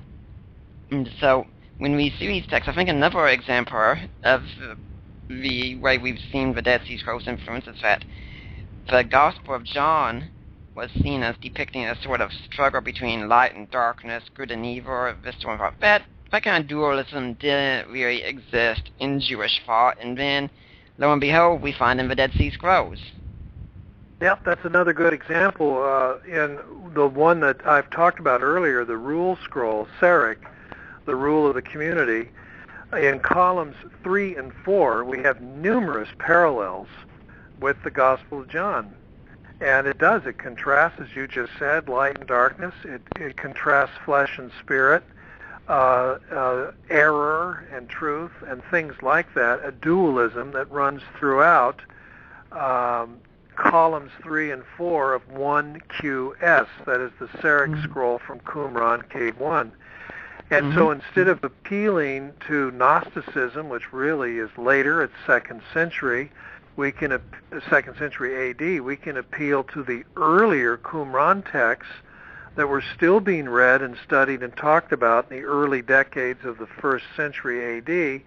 so when we see these texts, I think another example of the way we've seen the Dead Sea Scrolls influence is that the Gospel of John was seen as depicting a sort of struggle between light and darkness, good and evil, this sort of that kind of dualism didn't really exist in Jewish thought, and then lo and behold, we find in the Dead Sea Scrolls. Yep, that's another good example. In the one that I've talked about earlier, the Rule Scroll, Serach, the rule of the community, in columns 3 and 4, we have numerous parallels with the Gospel of John. And it does. It contrasts, as you just said, light and darkness. It contrasts flesh and spirit, error and truth, and things like that, a dualism that runs throughout columns 3 and 4 of 1QS, that is the Serach scroll from Qumran, K1. And so instead of appealing to Gnosticism, which really is later, it's 2nd century, 2nd century AD, we can appeal to the earlier Qumran texts that were still being read and studied and talked about in the early decades of the 1st century AD,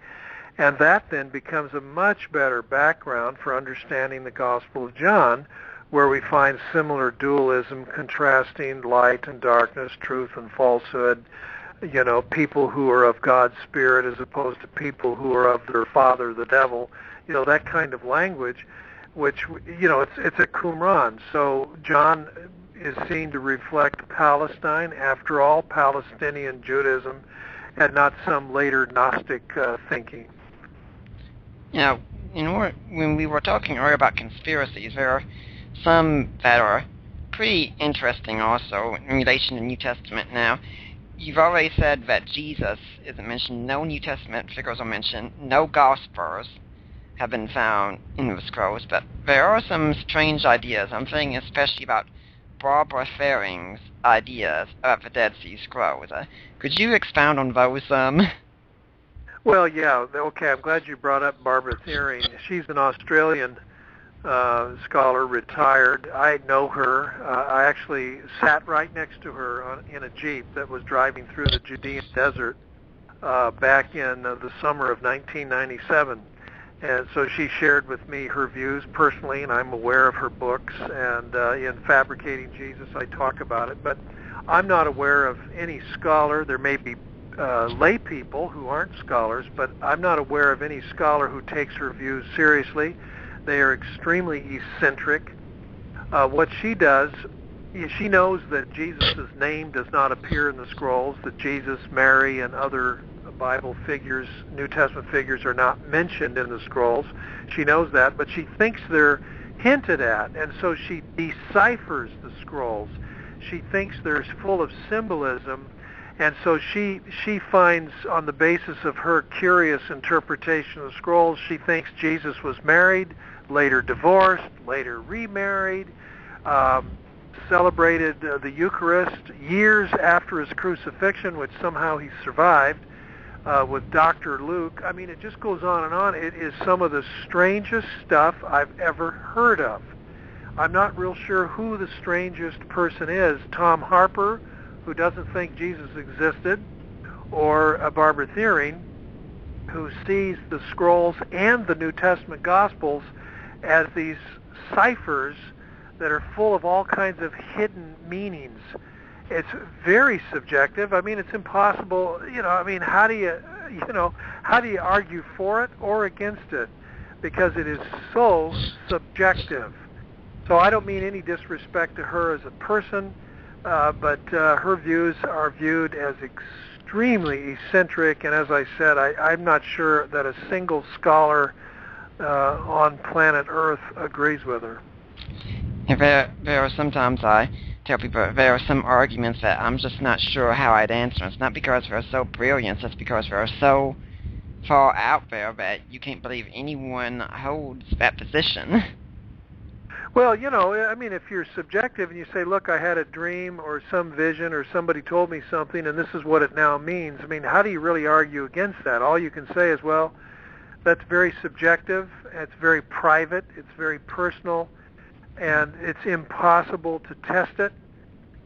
and that then becomes a much better background for understanding the Gospel of John, where we find similar dualism contrasting light and darkness, truth and falsehood, people who are of God's Spirit as opposed to people who are of their father, the devil, that kind of language, which, it's a Qumran. So John is seen to reflect Palestine. After all, Palestinian Judaism and not some later Gnostic thinking. When we were talking earlier about conspiracies, there are some that are pretty interesting also in relation to the New Testament now. You've already said that Jesus isn't mentioned, no New Testament figures are mentioned, no Gospels have been found in the scrolls, but there are some strange ideas. I'm thinking especially about Barbara Fering's ideas about the Dead Sea Scrolls. Could you expound on those some? Well, yeah, okay, I'm glad you brought up Barbara Fering. She's an Australian scholar, retired. I know her. I actually sat right next to her in a Jeep that was driving through the Judean desert back in the summer of 1997. And so she shared with me her views personally, and I'm aware of her books. And in Fabricating Jesus, I talk about it. But I'm not aware of any scholar. There may be lay people who aren't scholars, but I'm not aware of any scholar who takes her views seriously. They are extremely eccentric. What she does, she knows that Jesus' name does not appear in the scrolls, that Jesus, Mary, and other Bible figures, New Testament figures, are not mentioned in the scrolls. She knows that, but she thinks they're hinted at, and so she deciphers the scrolls. She thinks they're full of symbolism, and so she finds, on the basis of her curious interpretation of the scrolls, she thinks Jesus was married, later divorced, later remarried, celebrated the Eucharist years after his crucifixion, which somehow he survived, with Dr. Luke. I mean, it just goes on and on. It is some of the strangest stuff I've ever heard of. I'm not real sure who the strangest person is, Tom Harper, who doesn't think Jesus existed, or Barbara Fering, who sees the scrolls and the New Testament Gospels as these ciphers that are full of all kinds of hidden meanings. It's very subjective. I mean, it's impossible, how do you argue for it or against it? Because it is so subjective. So I don't mean any disrespect to her as a person, but her views are viewed as extremely eccentric, and as I said, I'm not sure that a single scholar on planet Earth agrees with her. There are sometimes I tell people there are some arguments that I'm just not sure how I'd answer. It's not because they're so brilliant, it's because they're so far out there that you can't believe anyone holds that position. Well, I mean, if you're subjective and you say, look, I had a dream or some vision or somebody told me something and this is what it now means, I mean, how do you really argue against that? All you can say is, well, that's very subjective, it's very private, it's very personal, and it's impossible to test it.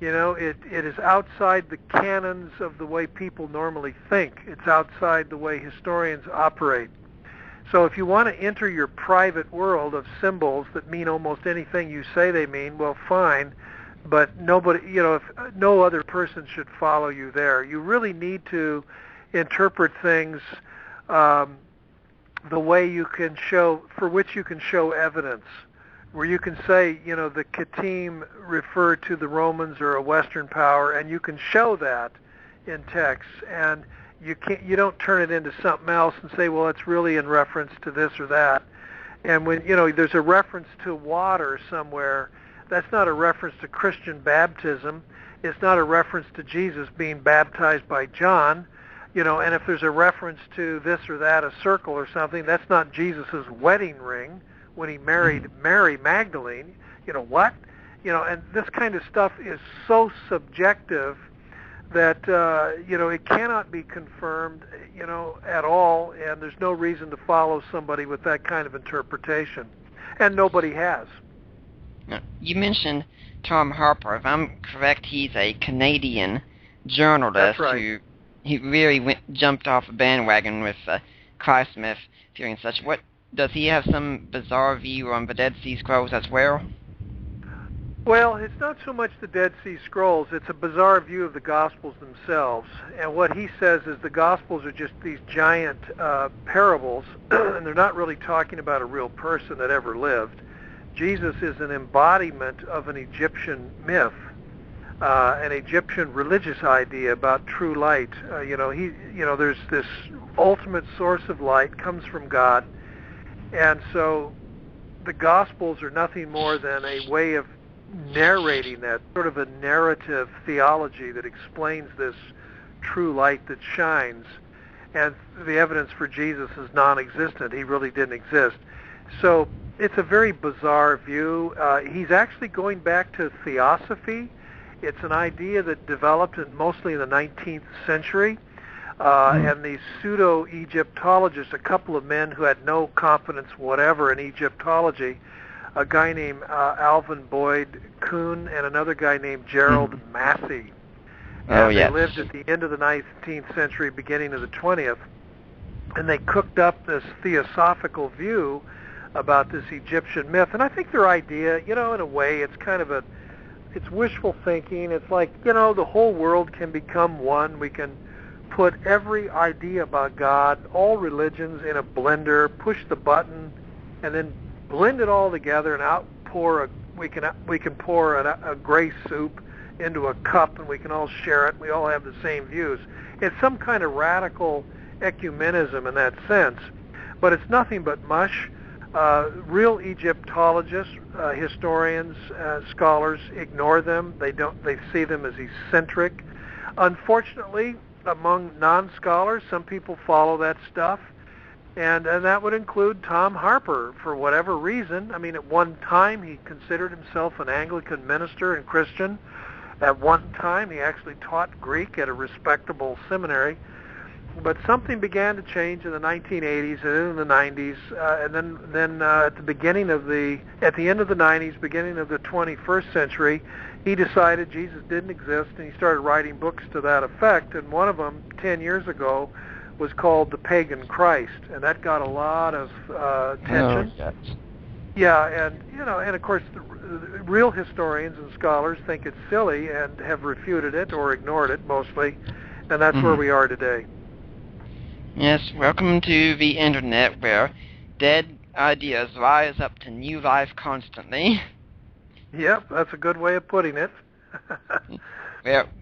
It is outside the canons of the way people normally think. It's outside the way historians operate. So if you want to enter your private world of symbols that mean almost anything you say they mean, well, fine, but nobody, if no other person should follow you there. You really need to interpret things the way you can show, for which you can show evidence, where you can say, the Kittim referred to the Romans or a Western power, and you can show that in text, and you don't turn it into something else and say, well, it's really in reference to this or that. And when there's a reference to water somewhere, that's not a reference to Christian baptism. It's not a reference to Jesus being baptized by John. And if there's a reference to this or that, a circle or something, that's not Jesus' wedding ring when he married Mary Magdalene. What? And this kind of stuff is so subjective that it cannot be confirmed at all, and there's no reason to follow somebody with that kind of interpretation, and nobody has. Now, you mentioned Tom Harper. If I'm correct, he's a Canadian journalist. That's right. He really jumped off a bandwagon with Christ-Smith theory and such. What does he have some bizarre view on the Dead Sea Scrolls as well? Well, it's not so much the Dead Sea Scrolls. It's a bizarre view of the Gospels themselves. And what he says is the Gospels are just these giant parables, and they're not really talking about a real person that ever lived. Jesus is an embodiment of an Egyptian myth, an Egyptian religious idea about true light. There's this ultimate source of light, comes from God, and so the Gospels are nothing more than a way of narrating that, sort of a narrative theology that explains this true light that shines. And the evidence for Jesus is non-existent. He really didn't exist. So it's a very bizarre view. He's actually going back to theosophy. It's an idea that developed mostly in the 19th century. And these pseudo-Egyptologists, a couple of men who had no confidence whatever in Egyptology, a guy named Alvin Boyd Kuhn and another guy named Gerald Massey. And they lived at the end of the 19th century, beginning of the 20th, and they cooked up this theosophical view about this Egyptian myth. And I think their idea, in a way, it's kind of it's wishful thinking. It's like, the whole world can become one. We can put every idea about God, all religions, in a blender, push the button, and then blend it all together and we can pour a gray soup into a cup and we can all share it. We all have the same views. It's some kind of radical ecumenism in that sense, but it's nothing but mush. Real Egyptologists, historians, scholars ignore them. They see them as eccentric. Unfortunately, among non-scholars, some people follow that stuff. And that would include Tom Harper, for whatever reason. I mean, at one time, he considered himself an Anglican minister and Christian. At one time, he actually taught Greek at a respectable seminary. But something began to change in the 1980s and in the 90s, and then at the end of the 90s, beginning of the 21st century, he decided Jesus didn't exist, and he started writing books to that effect. And one of them, 10 years ago, was called The Pagan Christ, and that got a lot of attention. Oh, yes. Yeah, and of course, the real historians and scholars think it's silly and have refuted it or ignored it mostly, and that's where we are today. Yes, welcome to the internet, where dead ideas rise up to new life constantly. Yep, that's a good way of putting it.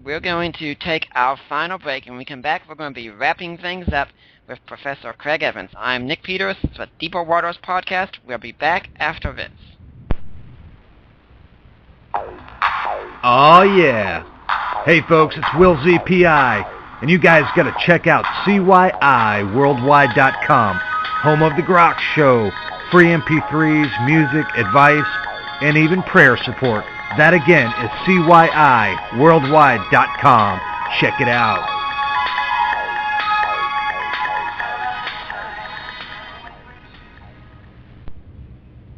We're going to take our final break, and when we come back, we're going to be wrapping things up with Professor Craig Evans. I'm Nick Peters for Deeper Waters Podcast. We'll be back after this. Oh, yeah. Hey, folks, it's Will ZPI, and you guys got to check out CYIWorldwide.com, home of The Grok Show, free MP3s, music, advice, and even prayer support. That, again, is CYIWorldwide.com. Check it out.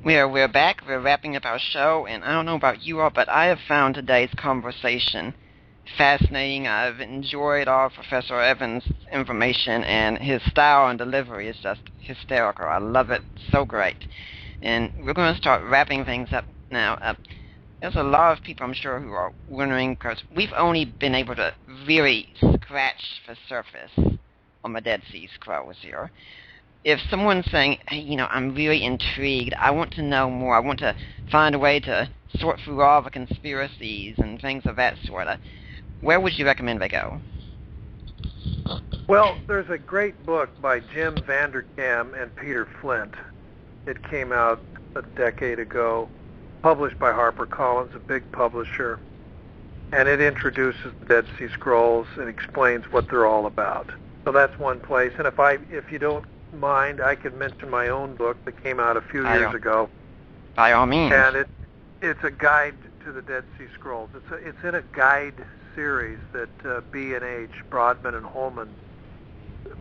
We're back. We're wrapping up our show, and I don't know about you all, but I have found today's conversation fascinating. I've enjoyed all Professor Evans' information, and his style and delivery is just hysterical. I love it. So great. And we're going to start wrapping things up now. There's a lot of people, I'm sure, who are wondering, because we've only been able to really scratch the surface on the Dead Sea Scrolls here. If someone's saying, hey, I'm really intrigued, I want to know more, I want to find a way to sort through all the conspiracies and things of that sort, where would you recommend they go? Well, there's a great book by Jim Vanderkam and Peter Flint. It came out a decade ago, published by HarperCollins, a big publisher, and it introduces the Dead Sea Scrolls and explains what they're all about. So that's one place. And if you don't mind, I can mention my own book that came out a few years ago. By all means. And it's a guide to the Dead Sea Scrolls. It's in a guide series that B&H, Broadman and Holman,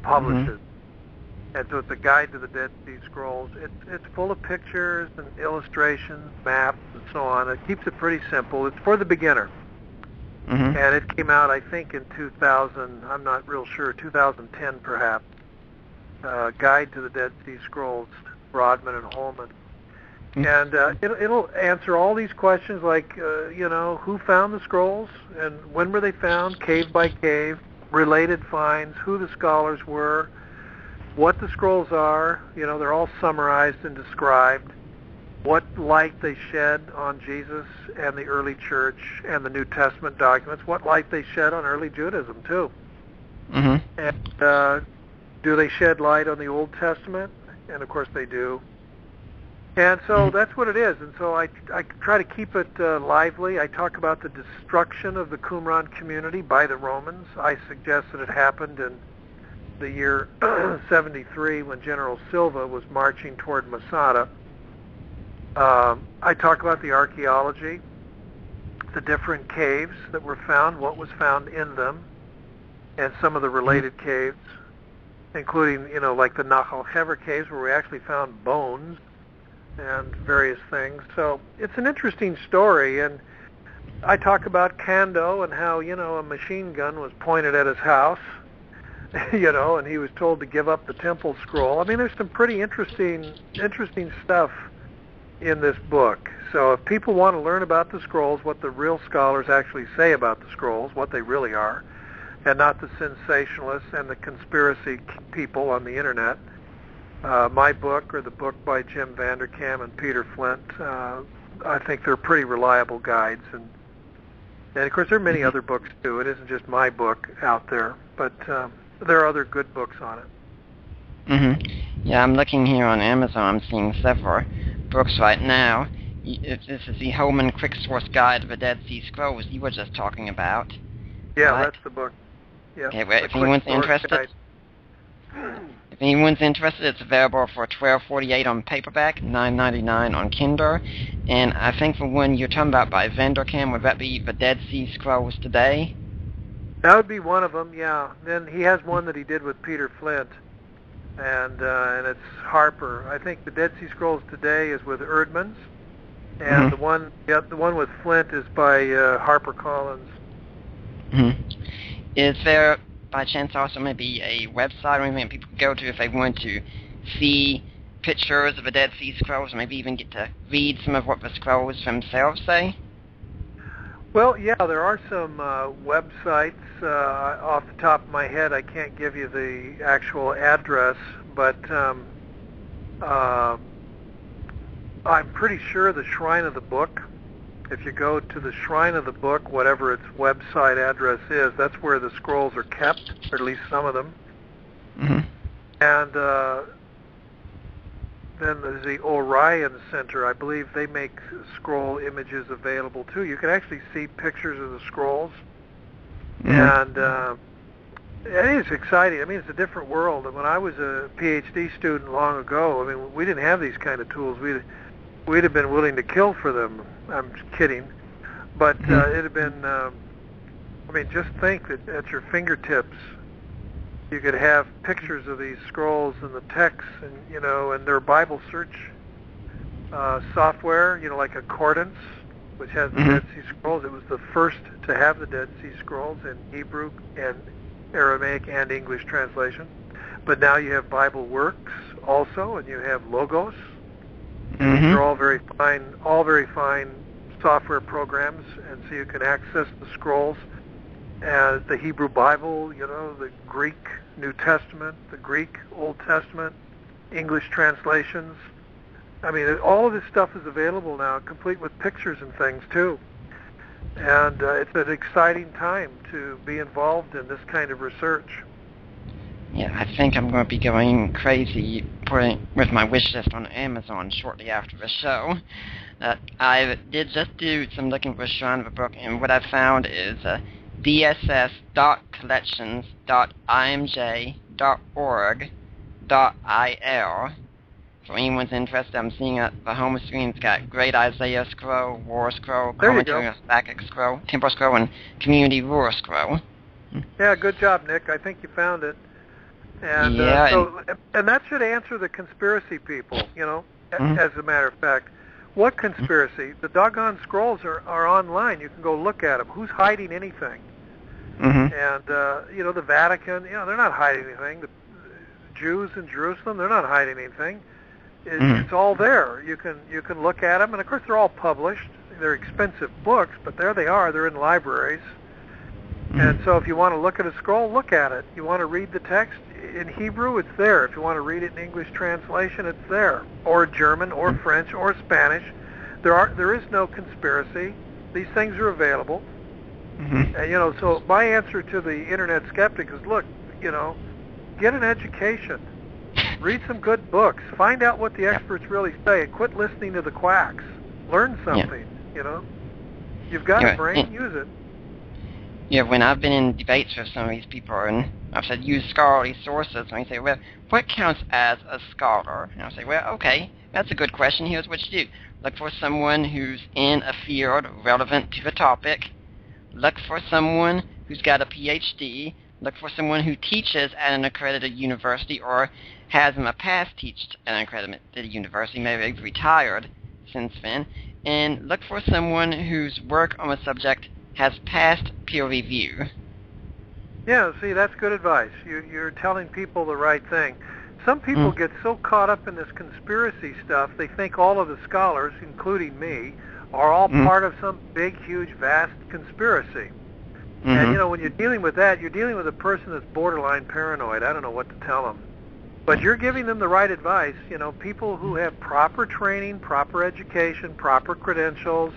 publishes. Mm-hmm. And so it's a guide to the Dead Sea Scrolls. It's full of pictures and illustrations, maps, and so on. It keeps it pretty simple. It's for the beginner. Mm-hmm. And it came out, I think, in 2000, I'm not real sure, 2010 perhaps. Guide to the Dead Sea Scrolls, Broadman and Holman. And it'll answer all these questions like, who found the scrolls and when were they found, cave by cave, related finds, who the scholars were, what the scrolls are. They're all summarized and described, what light they shed on Jesus and the early church and the New Testament documents, what light they shed on early Judaism too. Mm-hmm. And do they shed light on the Old Testament? And of course they do. And so that's what it is. And so I try to keep it lively. I talk about the destruction of the Qumran community by the Romans. I suggest that it happened in the year 73 when General Silva was marching toward Masada. I talk about the archaeology, the different caves that were found, what was found in them, and some of the related caves, including, like the Nahal Hever caves where we actually found bones and various things. So it's an interesting story, and I talk about Kando and how, a machine gun was pointed at his house, and he was told to give up the temple scroll. I mean, there's some pretty interesting stuff in this book. So if people want to learn about the scrolls, what the real scholars actually say about the scrolls, what they really are, and not the sensationalists and the conspiracy people on the internet, my book or the book by Jim Vanderkam and Peter Flint, I think they're pretty reliable guides. And of course there are many other books too. It isn't just my book out there, but there are other good books on it. Mm-hmm. Yeah, I'm looking here on Amazon. I'm seeing several books right now. This is the Holman Quick Source Guide of the Dead Sea Scrolls you were just talking about. Yeah, right? That's the book. Yeah. Okay, well, if anyone's interested, it's available for $12.48 on paperback, $9.99 on Kindle, and I think the one you're talking about by Vanderkam, would that be the Dead Sea Scrolls Today? That would be one of them, yeah. Then he has one that he did with Peter Flint, and it's Harper. I think the Dead Sea Scrolls Today is with Erdmans, and the one with Flint is by HarperCollins. Mm-hmm. Is there, by chance, also maybe a website or anything people could go to if they want to see pictures of the Dead Sea Scrolls, or maybe even get to read some of what the scrolls themselves say? Well, yeah, there are some websites. Off the top of my head, I can't give you the actual address, but I'm pretty sure the Shrine of the Book if you go to the Shrine of the Book, whatever its website address is, that's where the scrolls are kept, or at least some of them. Mm-hmm. And then there's the Orion Center. I believe they make scroll images available too. You can actually see pictures of the scrolls. Mm-hmm. And it is exciting. I mean, it's a different world. And when I was a PhD student long ago, I mean, we didn't have these kind of tools. We'd have been willing to kill for them. I'm kidding. But it'd have been, I mean, just think that at your fingertips, you could have pictures of these scrolls and the texts, and and their Bible search software, like Accordance, which has the Dead Sea Scrolls. It was the first to have the Dead Sea Scrolls in Hebrew and Aramaic and English translation. But now you have Bible Works also, and you have Logos. And these are all very fine software programs, and so you can access the scrolls. The Hebrew Bible, the Greek New Testament, the Greek Old Testament, English translations. I mean, all of this stuff is available now, complete with pictures and things too. And it's an exciting time to be involved in this kind of research. Yeah, I think I'm going to be going crazy with my wish list on Amazon shortly after the show. I did just do some looking for Shrine of the Book, and what I found is dss.collections.imj.org.il. For anyone's interested, I'm seeing at the home screen it's got Great Isaiah Scroll, War Scroll, Commentary on Habakkuk Scroll, Temple Scroll, and Community War Scroll. Yeah, good job, Nick. I think you found it. And and that should answer the conspiracy people, as a matter of fact. What conspiracy? The doggone scrolls are online. You can go look at them. Who's hiding anything? And, the Vatican, they're not hiding anything. The Jews in Jerusalem, they're not hiding anything. It's all there. You can look at them, and of course they're all published. They're expensive books, but there they are. They're in libraries. And so if you want to look at a scroll, look at it. You want to read the text in Hebrew, it's there. If you want to read it in English translation, it's there. Or German, or French, or Spanish. There is no conspiracy. These things are available. And, so my answer to the internet skeptic is, look, get an education. Read some good books. Find out what the experts really say, and quit listening to the quacks. Learn something, You've got a brain, use it. Yeah, when I've been in debates with some of these people, and I've said use scholarly sources, and they say, well, what counts as a scholar? And I'll say, well, okay, that's a good question. Here's what you do. Look for someone who's in a field relevant to the topic. Look for someone who's got a PhD. Look for someone who teaches at an accredited university or has in the past taught at an accredited university, maybe they've retired since then. And look for someone whose work on the subject has passed peer review. Yeah, see, that's good advice. You're telling people the right thing. Some people get so caught up in this conspiracy stuff, they think all of the scholars, including me, are all part of some big, huge, vast conspiracy. And, when you're dealing with that, you're dealing with a person that's borderline paranoid. I don't know what to tell them. But you're giving them the right advice. People who have proper training, proper education, proper credentials,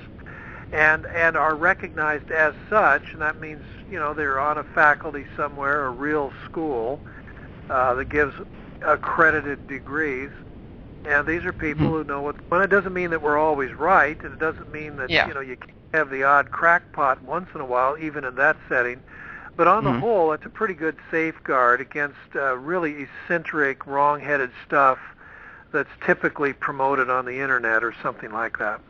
and are recognized as such, and that means, they're on a faculty somewhere, a real school that gives accredited degrees. And these are people who know what's going on. It doesn't mean that we're always right, and it doesn't mean that, you can't have the odd crackpot once in a while, even in that setting. But on the whole, it's a pretty good safeguard against really eccentric, wrong-headed stuff that's typically promoted on the internet or something like that.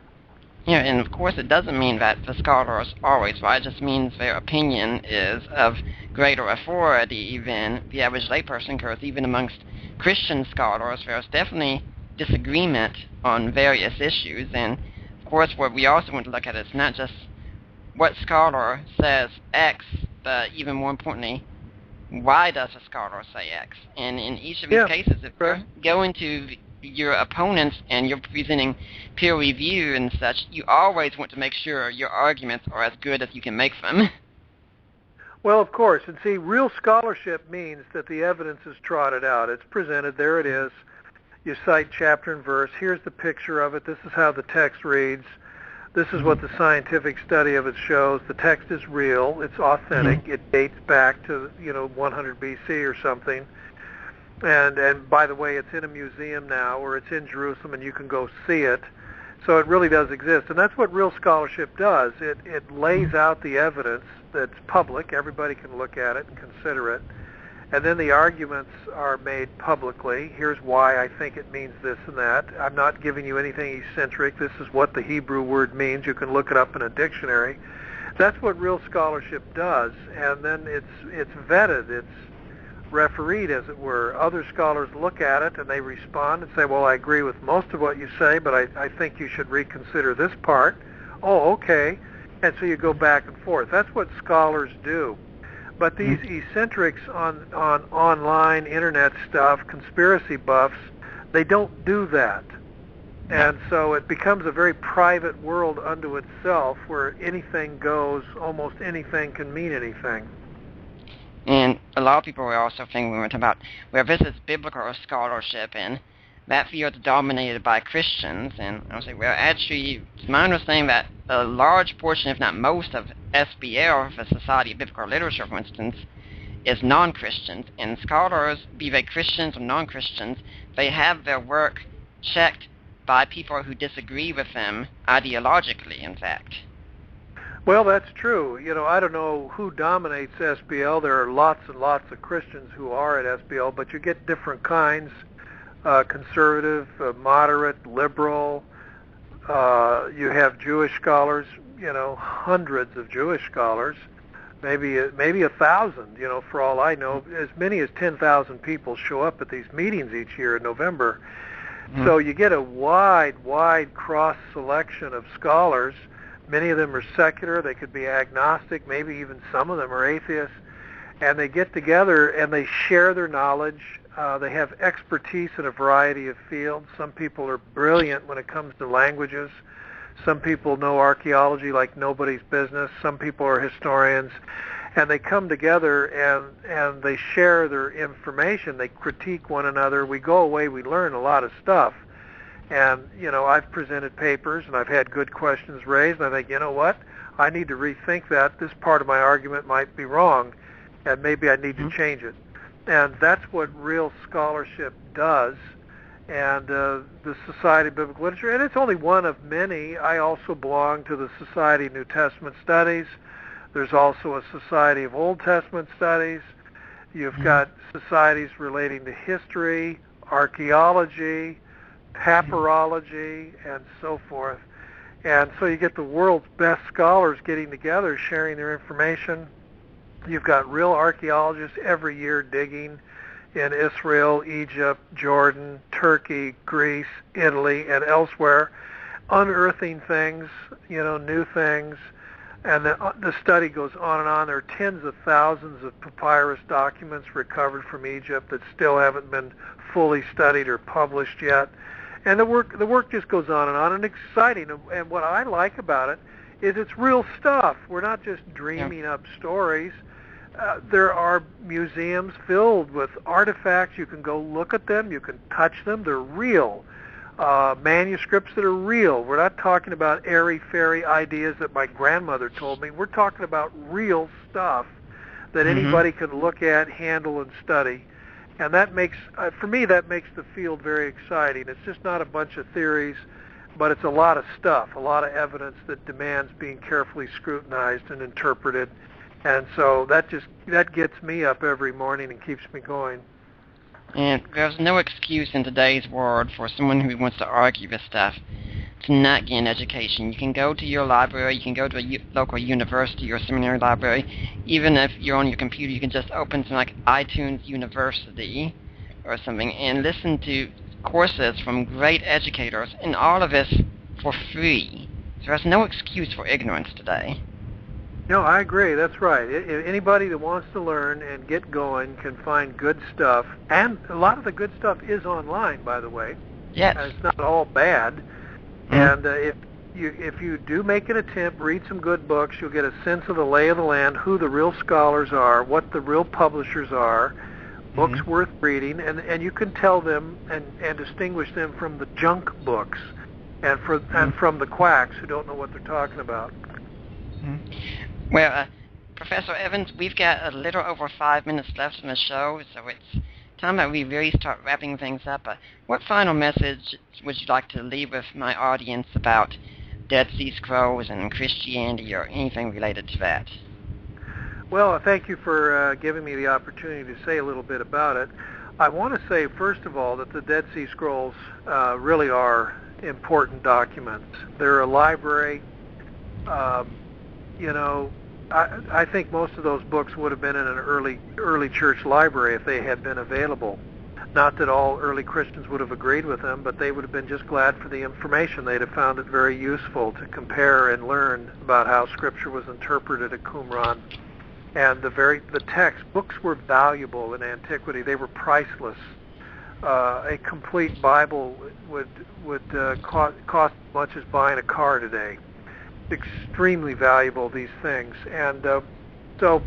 Yeah, and of course it doesn't mean that the scholar is always right. It just means their opinion is of greater authority than the average layperson, because even amongst Christian scholars there's definitely disagreement on various issues. And of course what we also want to look at is not just what scholar says X, but even more importantly, why does a scholar say X? And in each of these cases, if you're going to your opponents and you're presenting peer review and such, you always want to make sure your arguments are as good as you can make them. Well, of course. And see, real scholarship means that the evidence is trotted out. It's presented. There it is. You cite chapter and verse. Here's the picture of it. This is how the text reads. This is what the scientific study of it shows. The text is real. It's authentic. It dates back to 100 BC or something. And by the way, it's in a museum now, or it's in Jerusalem, and you can go see it. So it really does exist, and that's what real scholarship does. It lays out the evidence that's public. Everybody can look at it and consider it. And then the arguments are made publicly. Here's why I think it means this and that. I'm not giving you anything eccentric. This is what the Hebrew word means. You can look it up in a dictionary. That's what real scholarship does. And then it's vetted. It's refereed, as it were. Other scholars look at it and they respond and say, well, I agree with most of what you say, but I think you should reconsider this part. Oh, okay. And so you go back and forth. That's what scholars do. But these eccentrics on online internet stuff, conspiracy buffs, they don't do that. And so it becomes a very private world unto itself where anything goes, almost anything can mean anything. And a lot of people were also thinking, we were talking about, well, this is biblical scholarship, and that field is dominated by Christians. And I was like, well, actually, it's my understanding that a large portion, if not most, of SBL, the Society of Biblical Literature, for instance, is non-Christians. And scholars, be they Christians or non-Christians, they have their work checked by people who disagree with them ideologically, in fact. Well, that's true. I don't know who dominates SBL. There are lots and lots of Christians who are at SBL, but you get different kinds. Conservative, moderate, liberal. You have Jewish scholars, hundreds of Jewish scholars, maybe 1,000, for all I know. As many as 10,000 people show up at these meetings each year in November. So you get a wide cross-selection of scholars. Many of them are secular. They could be agnostic. Maybe even some of them are atheists. And they get together and they share their knowledge. They have expertise in a variety of fields. Some people are brilliant when it comes to languages. Some people know archaeology like nobody's business. Some people are historians. And they come together and they share their information. They critique one another. We go away, we learn a lot of stuff. And, I've presented papers and I've had good questions raised. And I think, you know what? I need to rethink that. This part of my argument might be wrong. And maybe I need to change it. And that's what real scholarship does. And the Society of Biblical Literature, and it's only one of many. I also belong to the Society of New Testament Studies. There's also a Society of Old Testament Studies. You've got societies relating to history, archaeology, papyrology, and so forth. And so you get the world's best scholars getting together, sharing their information. You've got real archaeologists every year digging in Israel, Egypt, Jordan, Turkey, Greece, Italy, and elsewhere, unearthing things, new things. And the study goes on and on. There are tens of thousands of papyrus documents recovered from Egypt that still haven't been fully studied or published yet. And the work just goes on and exciting. And what I like about it is it's real stuff. We're not just dreaming up stories. There are museums filled with artifacts. You can go look at them. You can touch them. They're real. Manuscripts that are real. We're not talking about airy-fairy ideas that my grandmother told me. We're talking about real stuff that anybody can look at, handle, and study. And that makes, for me, that makes the field very exciting. It's just not a bunch of theories, but it's a lot of stuff, a lot of evidence that demands being carefully scrutinized and interpreted. And so that gets me up every morning and keeps me going. And there's no excuse in today's world for someone who wants to argue this stuff to not get an education. You can go to your library, you can go to a local university or seminary library. Even if you're on your computer, you can just open something like iTunes University or something and listen to courses from great educators, and all of this for free. So there's no excuse for ignorance today. No, I agree. That's right. Anybody that wants to learn and get going can find good stuff. And a lot of the good stuff is online, by the way. Yes. It's not all bad. And if you do make an attempt, read some good books, you'll get a sense of the lay of the land, who the real scholars are, what the real publishers are, books worth reading, and you can tell them and distinguish them from the junk books. and from the quacks who don't know what they're talking about. Well, Professor Evans, we've got a little over 5 minutes left in the show, so it's time that we really start wrapping things up. What final message would you like to leave with my audience about Dead Sea Scrolls and Christianity or anything related to that? Well, thank you for giving me the opportunity to say a little bit about it. I want to say, first of all, that the Dead Sea Scrolls really are important documents. They're a library. I think most of those books would have been in an early church library if they had been available. Not that all early Christians would have agreed with them, but they would have been just glad for the information. They'd have found it very useful to compare and learn about how Scripture was interpreted at Qumran. And the text books were valuable in antiquity. They were priceless. A complete Bible would cost as much as buying a car today. Extremely valuable, these things. And so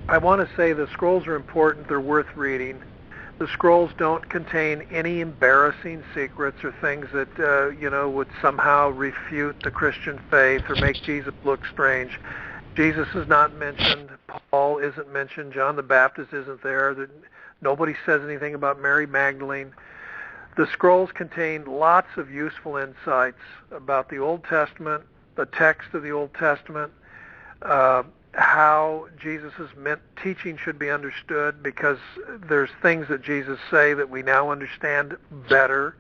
I want to say the scrolls are important. They're worth reading. The scrolls don't contain any embarrassing secrets or things that would somehow refute the Christian faith or make Jesus look strange. Jesus is not mentioned. Paul isn't mentioned. John the Baptist isn't there. Nobody says anything about Mary Magdalene. The scrolls contain lots of useful insights about the Old Testament, the text of the Old Testament, how Jesus' teaching should be understood, because there's things that Jesus say that we now understand better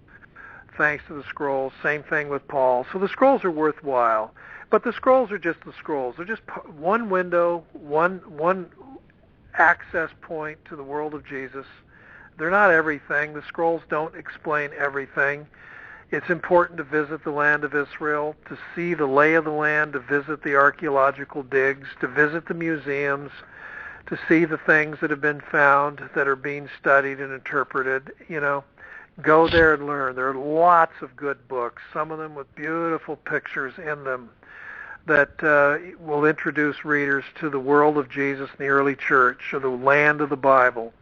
thanks to the scrolls. Same thing with Paul. So the scrolls are worthwhile. But the scrolls are just the scrolls. They're just one window, one access point to the world of Jesus. They're not everything. The scrolls don't explain everything. It's important to visit the land of Israel, to see the lay of the land, to visit the archaeological digs, to visit the museums, to see the things that have been found that are being studied and interpreted. Go there and learn. There are lots of good books, some of them with beautiful pictures in them, that will introduce readers to the world of Jesus in the early church, or the land of the Bible.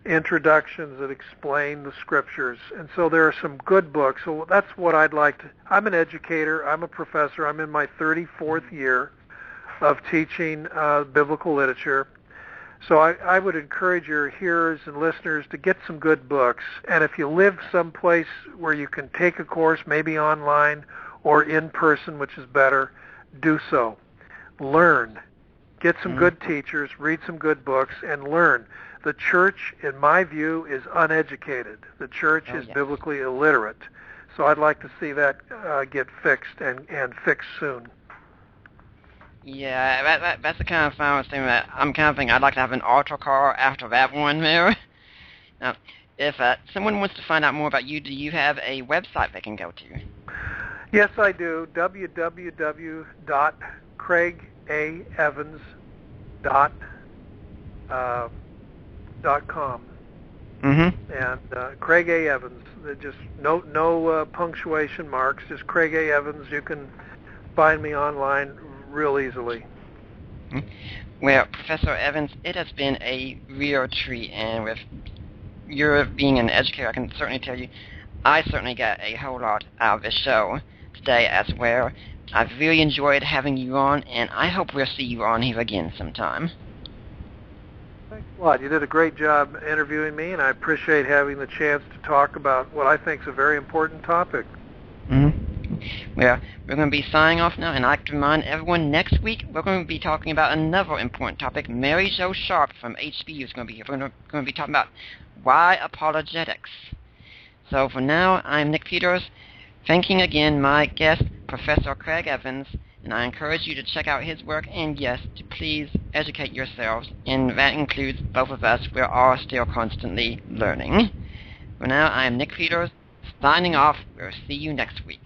Introductions that explain the Scriptures. And so there are some good books. So that's what I'd like to... I'm an educator. I'm a professor. I'm in my 34th year of teaching biblical literature. So I would encourage your hearers and listeners to get some good books. And if you live someplace where you can take a course, maybe online or in person, which is better, do so. Learn. Get some good teachers, read some good books, and learn. The church, in my view, is uneducated. The church is biblically illiterate. So I'd like to see that get fixed, and fixed soon. Yeah, that's the kind of final thing that I'm kind of thinking I'd like to have an altar call after that one there. Now, if someone wants to find out more about you, do you have a website they can go to? Yes, I do. www.craigaevans.com. And Craig A. Evans. Just no punctuation marks. Just Craig A. Evans. You can find me online real easily. Well, Professor Evans, it has been a real treat, and with your being an educator, I can certainly tell you, I certainly got a whole lot out of this show today as well. I've really enjoyed having you on, and I hope we'll see you on here again sometime. Thanks a lot. You did a great job interviewing me, and I appreciate having the chance to talk about what I think is a very important topic. Well, we're going to be signing off now, and I'd like to remind everyone next week we're going to be talking about another important topic. Mary Jo Sharp from HBU is going to be here. We're going to be talking about why apologetics. So for now, I'm Nick Peters, thanking again my guest, Professor Craig Evans, and I encourage you to check out his work, and yes, to please educate yourselves, and that includes both of us. We're all still constantly learning. For now, I am Nick Peters, signing off. We'll see you next week.